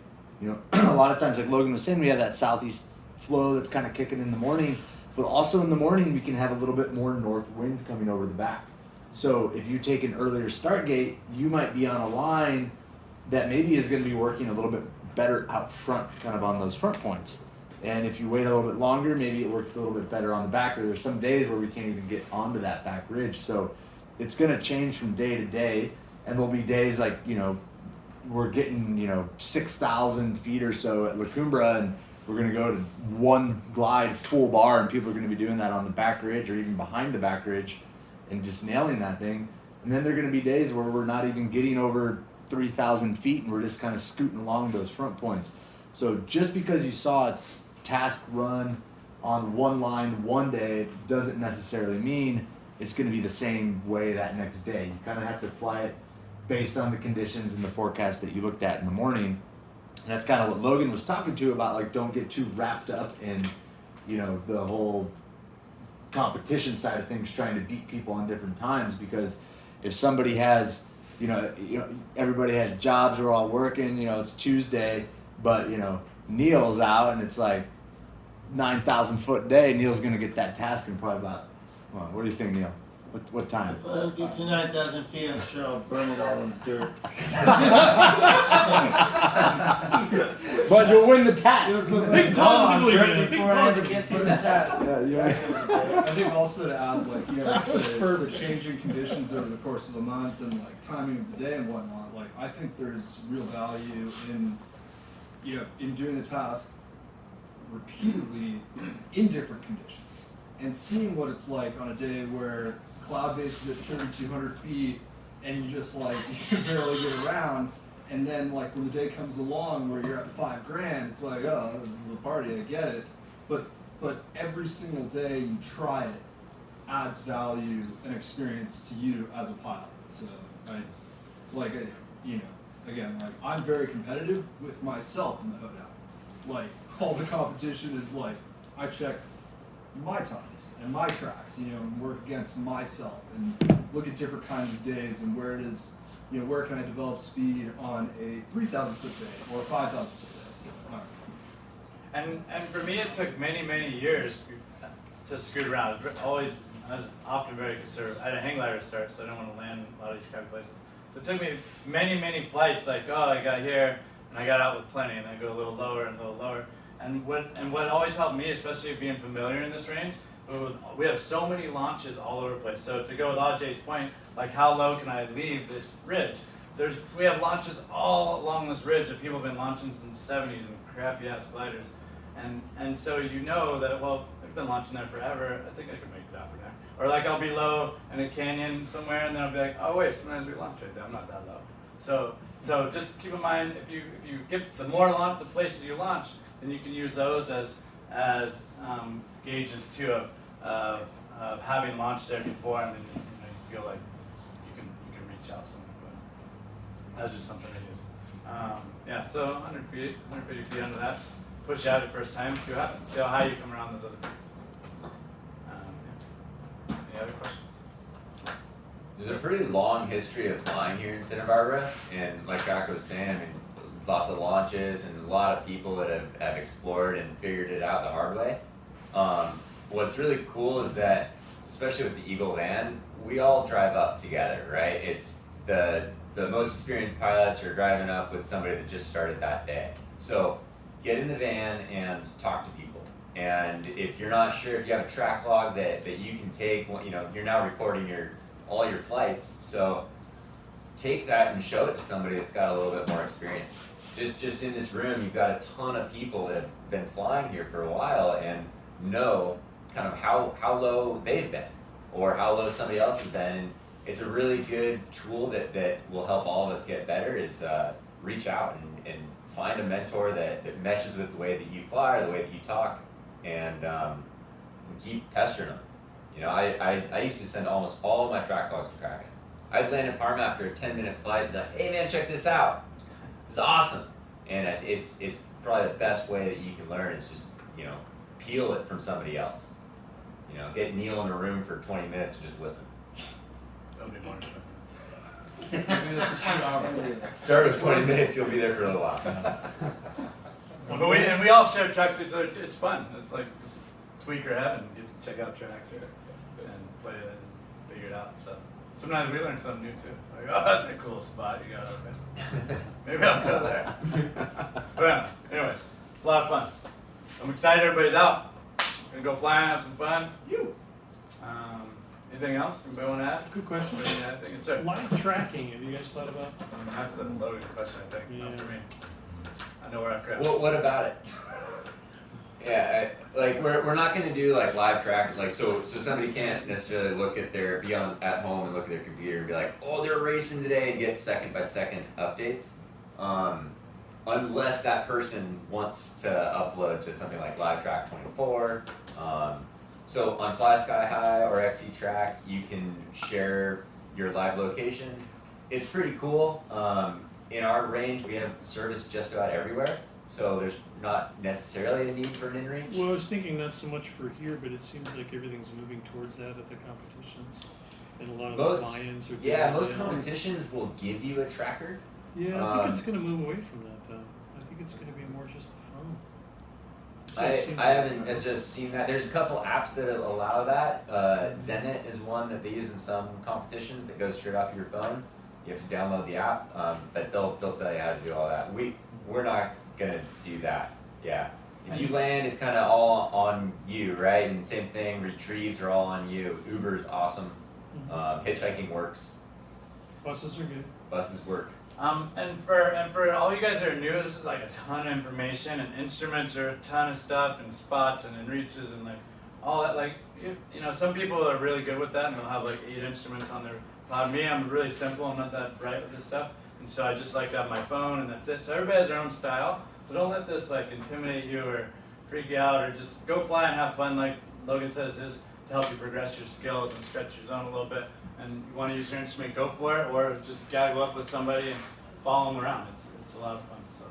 A lot of times, like Logan was saying, we have that southeast flow that's kind of kicking in the morning, but also in the morning we can have a little bit more north wind coming over the back. So if you take an earlier start gate, you might be on a line that maybe is going to be working a little bit better out front, kind of on those front points. And if you wait a little bit longer, maybe it works a little bit better on the back, or there's some days where we can't even get onto that back ridge. So it's going to change from day to day, and there'll be days like, we're getting, 6,000 feet or so at La Cumbra, and we're going to go to one glide full bar, and people are going to be doing that on the back ridge or even behind the back ridge and just nailing that thing. And then there are going to be days where we're not even getting over 3,000 feet and we're just kind of scooting along those front points. So just because you saw a task run on one line one day doesn't necessarily mean it's going to be the same way that next day. You kind of have to fly it based on the conditions and the forecast that you looked at in the morning. And that's kind of what Logan was talking to about, like, don't get too wrapped up in, the whole competition side of things, trying to beat people on different times. Because if somebody has, everybody has jobs, we're all working, it's Tuesday, but, Neil's out and it's like 9,000 foot day, Neil's going to get that task in probably about, what do you think, Neil? What time? If I get to 9,000 feet, I'm sure I'll burn it all in dirt. But you'll win the task. Think positively, I'll burn man. it Think before I ever positively. get to the task. I think also to add, like, the changing conditions over the course of the month and, like, timing of the day and whatnot, like, I think there's real value in, in doing the task repeatedly in different conditions and seeing what it's like on a day where cloud base is at 3,200 feet and you just, like, you can barely get around. And then, like, when the day comes along where you're at $5,000, it's like, oh, this is a party, I get it. But every single day you try it adds value and experience to you as a pilot. So, again, like, I'm very competitive with myself in the HoeDown. Like, all the competition is, like, I check my times and my tracks, and work against myself and look at different kinds of days and where it is, where can I develop speed on a 3,000 foot day or a 5,000 foot day. So, all right. And for me, it took many, many years to scoot around. I was often very conservative. I had a hang glider start, so I didn't want to land a lot of these crappy places. So it took me many, many flights, like, I got here, and I got out with plenty, and I go a little lower and a little lower. And what always helped me, especially being familiar in this range, we have so many launches all over the place. So to go with Ajay's point, like, how low can I leave this ridge? We have launches all along this ridge that people have been launching since the 70s and crappy ass gliders. And so you know that, well, I've been launching there forever, I think I can make it out from there. Or like I'll be low in a canyon somewhere and then I'll be like, oh wait, sometimes we launch right there, I'm not that low. So just keep in mind, if you get the more the places you launch, then you can use those as gauges too of having launched there before, and then you feel like you can reach out somewhere. But that's just something to use. Yeah, so 150 feet under that. Push out the first time, see what happens. See how high you come around those other peaks. Yeah. Any other questions? There's a pretty long history of flying here in Santa Barbara, and like Jack was saying, I mean, lots of launches and a lot of people that have explored and figured it out the hard way. What's really cool is that, especially with the Eagle van, we all drive up together, right? It's the most experienced pilots are driving up with somebody that just started that day. So get in the van and talk to people. And if you're not sure, if you have a track log that you can take, you're now recording all your flights, so take that and show it to somebody that's got a little bit more experience. Just in this room, you've got a ton of people that have been flying here for a while and know kind of how low they've been or how low somebody else has been. And it's a really good tool that will help all of us get better is reach out and find a mentor that meshes with the way that you fly or the way that you talk, and keep pestering them. I used to send almost all of my track logs to Kraken. I'd land in Parma after a 10-minute flight and be like, hey man, check this out. This is awesome. And it's probably the best way that you can learn is just, peel it from somebody else. Get Neil in a room for 20 minutes and just listen. That'll be more. Be there for 2 hours. Start with 20 minutes, you'll be there for a little while. But we all share tracks with each other. It's fun. It's like tweaker heaven. You get to check out tracks here and play it and figure it out. So sometimes we learn something new too. Like, oh, that's a cool spot you got open. Maybe I'll go there. But anyways, it's a lot of fun. I'm excited everybody's out. Gonna go flying, have some fun. Anything else? Anybody want to add? Good question. Anybody add anything? Yes, sir. Live tracking, have you guys thought about? That's a loaded question, I think. Not for me. I know where I'm at. What about it? Yeah, we're not going to do like live track, like so somebody can't necessarily be at home and look at their computer and be like, oh, they're racing today, and get second by second updates, unless that person wants to upload to something like Live Track 24. So on Fly Sky High or XC Track, you can share your live location. It's pretty cool. In our range, we have service just about everywhere, so there's not necessarily a need for an inReach. Well, I was thinking not so much for here, but it seems like everything's moving towards that at the competitions. And a lot of the fly-ins are doing most that. competitions will give you a tracker. Yeah, I think it's going to move away from that, though. I think it's going to be more just the phone. That's what it seems I like. haven't necessarily seen that. There's a couple apps that allow that. Zenit is one that they use in some competitions that goes straight off your phone. You have to download the app, but they'll tell you how to do all that. We're not gonna do that. Yeah. If you land, it's kind of all on you, right? And same thing, retrieves are all on you. Uber's awesome. Hitchhiking works. Buses are good. Buses work. And for all you guys that are new, this is like a ton of information, and instruments are a ton of stuff, and spots and inReaches and like all that. Like some people are really good with that, and they'll have like 8 instruments on their pod. Me, I'm really simple. I'm not that bright with this stuff, and so I just like to have my phone, and that's it. So everybody has their own style. So don't let this like intimidate you or freak you out, or just go fly and have fun. Like Logan says, just to help you progress your skills and stretch your zone a little bit. And you want to use your instrument, go for it, or just gaggle up with somebody and follow them around. It's a lot of fun. So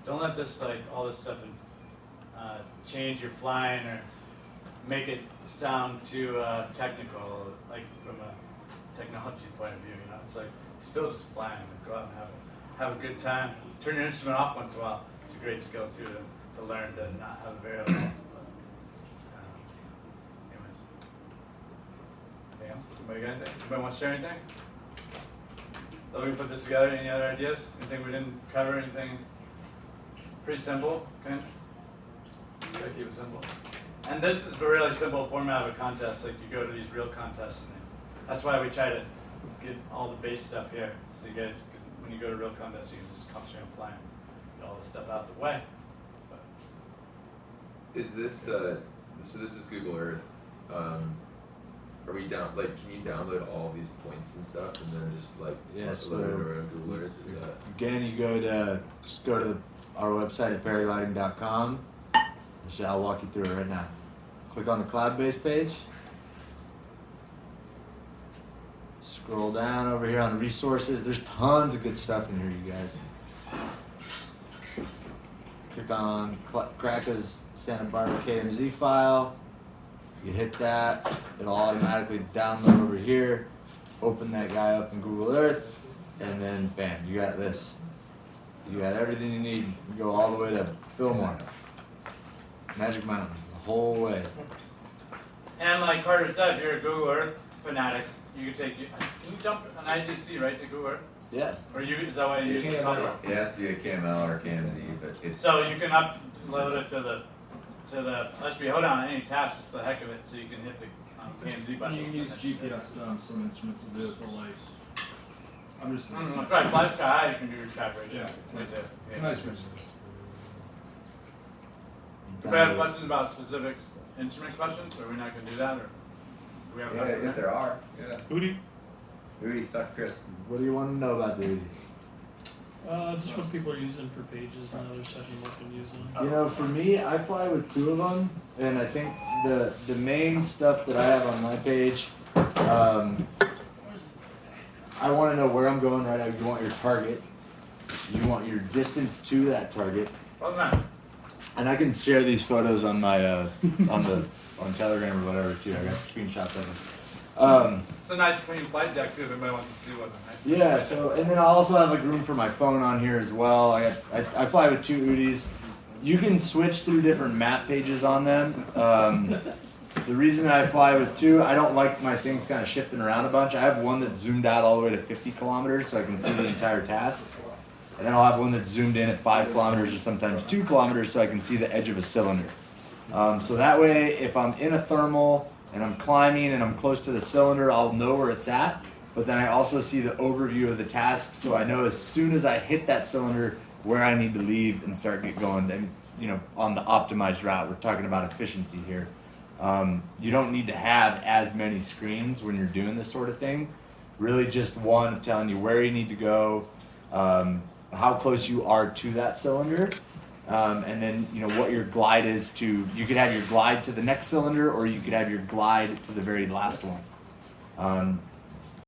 don't let this like all this stuff change your flying or make it sound too technical, like from a technology point of view. It's like it's still just flying. Go out and have a good time. Turn your instrument off once in a while. It's a great skill too to learn to not have a variable. Anyways. Anything else? Anybody got anything? Anybody want to share anything? So we put this together. Any other ideas? Anything we didn't cover? Anything pretty simple? Okay. Try to keep it simple. And this is a really simple format of a contest. Like you go to these real contests, and that's why we try to get all the base stuff here. So you guys, when you go to real contests, you can just concentrate on flying, get all this stuff out of the way. But Is this so this is Google Earth. Are we down like can you download all these points and stuff and then just like Yeah, upload so it over on Google Earth? Is that Again, you just go to our website at perrylighting.com. I'll walk you through it right now. Click on the cloud-based page. Scroll down over here on resources. There's tons of good stuff in here, you guys. Click on Kraka's Santa Barbara KMZ file. You hit that, it'll automatically download over here. Open that guy up in Google Earth, and then bam, you got this. You got everything you need. You go all the way to Fillmore, Magic Mountain, the whole way. And like Carter said, if you're a Google Earth fanatic, you can take. Can you jump an IGC right to Google Earth? Yeah. Or is that why you use the software? It has to be a KML or KMZ, but it's So you can upload it to the SB HoeDown any task just for the heck of it, so you can hit the KMZ button. You can use GPS. Some instruments will do it, but like, I'm just saying. That's right. Fly Sky High, you can do your chat right Yeah, there. Right there. it's a nice resource. Do we have questions about specific instrument questions? Are we not going to do that, or do we have enough? if there are. Yeah. Hootie, Dr. Chris. What do you want to know about Duty? just what people are using for pages and other stuff you might been using. You know, for me, I fly with two of them, and I think the main stuff that I have on my page, I want to know where I'm going right now. You want your target. You want your distance to that target. Well, man. And I can share these photos on my on Telegram or whatever too. I got screenshots of them. It's a nice clean flight deck too if anybody wants to see what the nice. Yeah. So and then I also have like room for my phone on here as well. I fly with two UDIs. You can switch through different map pages on them. The reason that I fly with two, I don't like my things kind of shifting around a bunch. I have one that's zoomed out all the way to 50 kilometers so I can see the entire task. And then I'll have one that's zoomed in at 5 kilometers or sometimes 2 kilometers so I can see the edge of a cylinder. So that way, if I'm in a thermal and I'm climbing and I'm close to the cylinder, I'll know where it's at. But then I also see the overview of the task, so I know as soon as I hit that cylinder where I need to leave and start going. And you know, on the optimized route, we're talking about efficiency here. You don't need to have as many screens when you're doing this sort of thing. Really, just one telling you where you need to go. How close you are to that cylinder, and then you know what your glide is to. You could have your glide to the next cylinder, or you could have your glide to the very last one.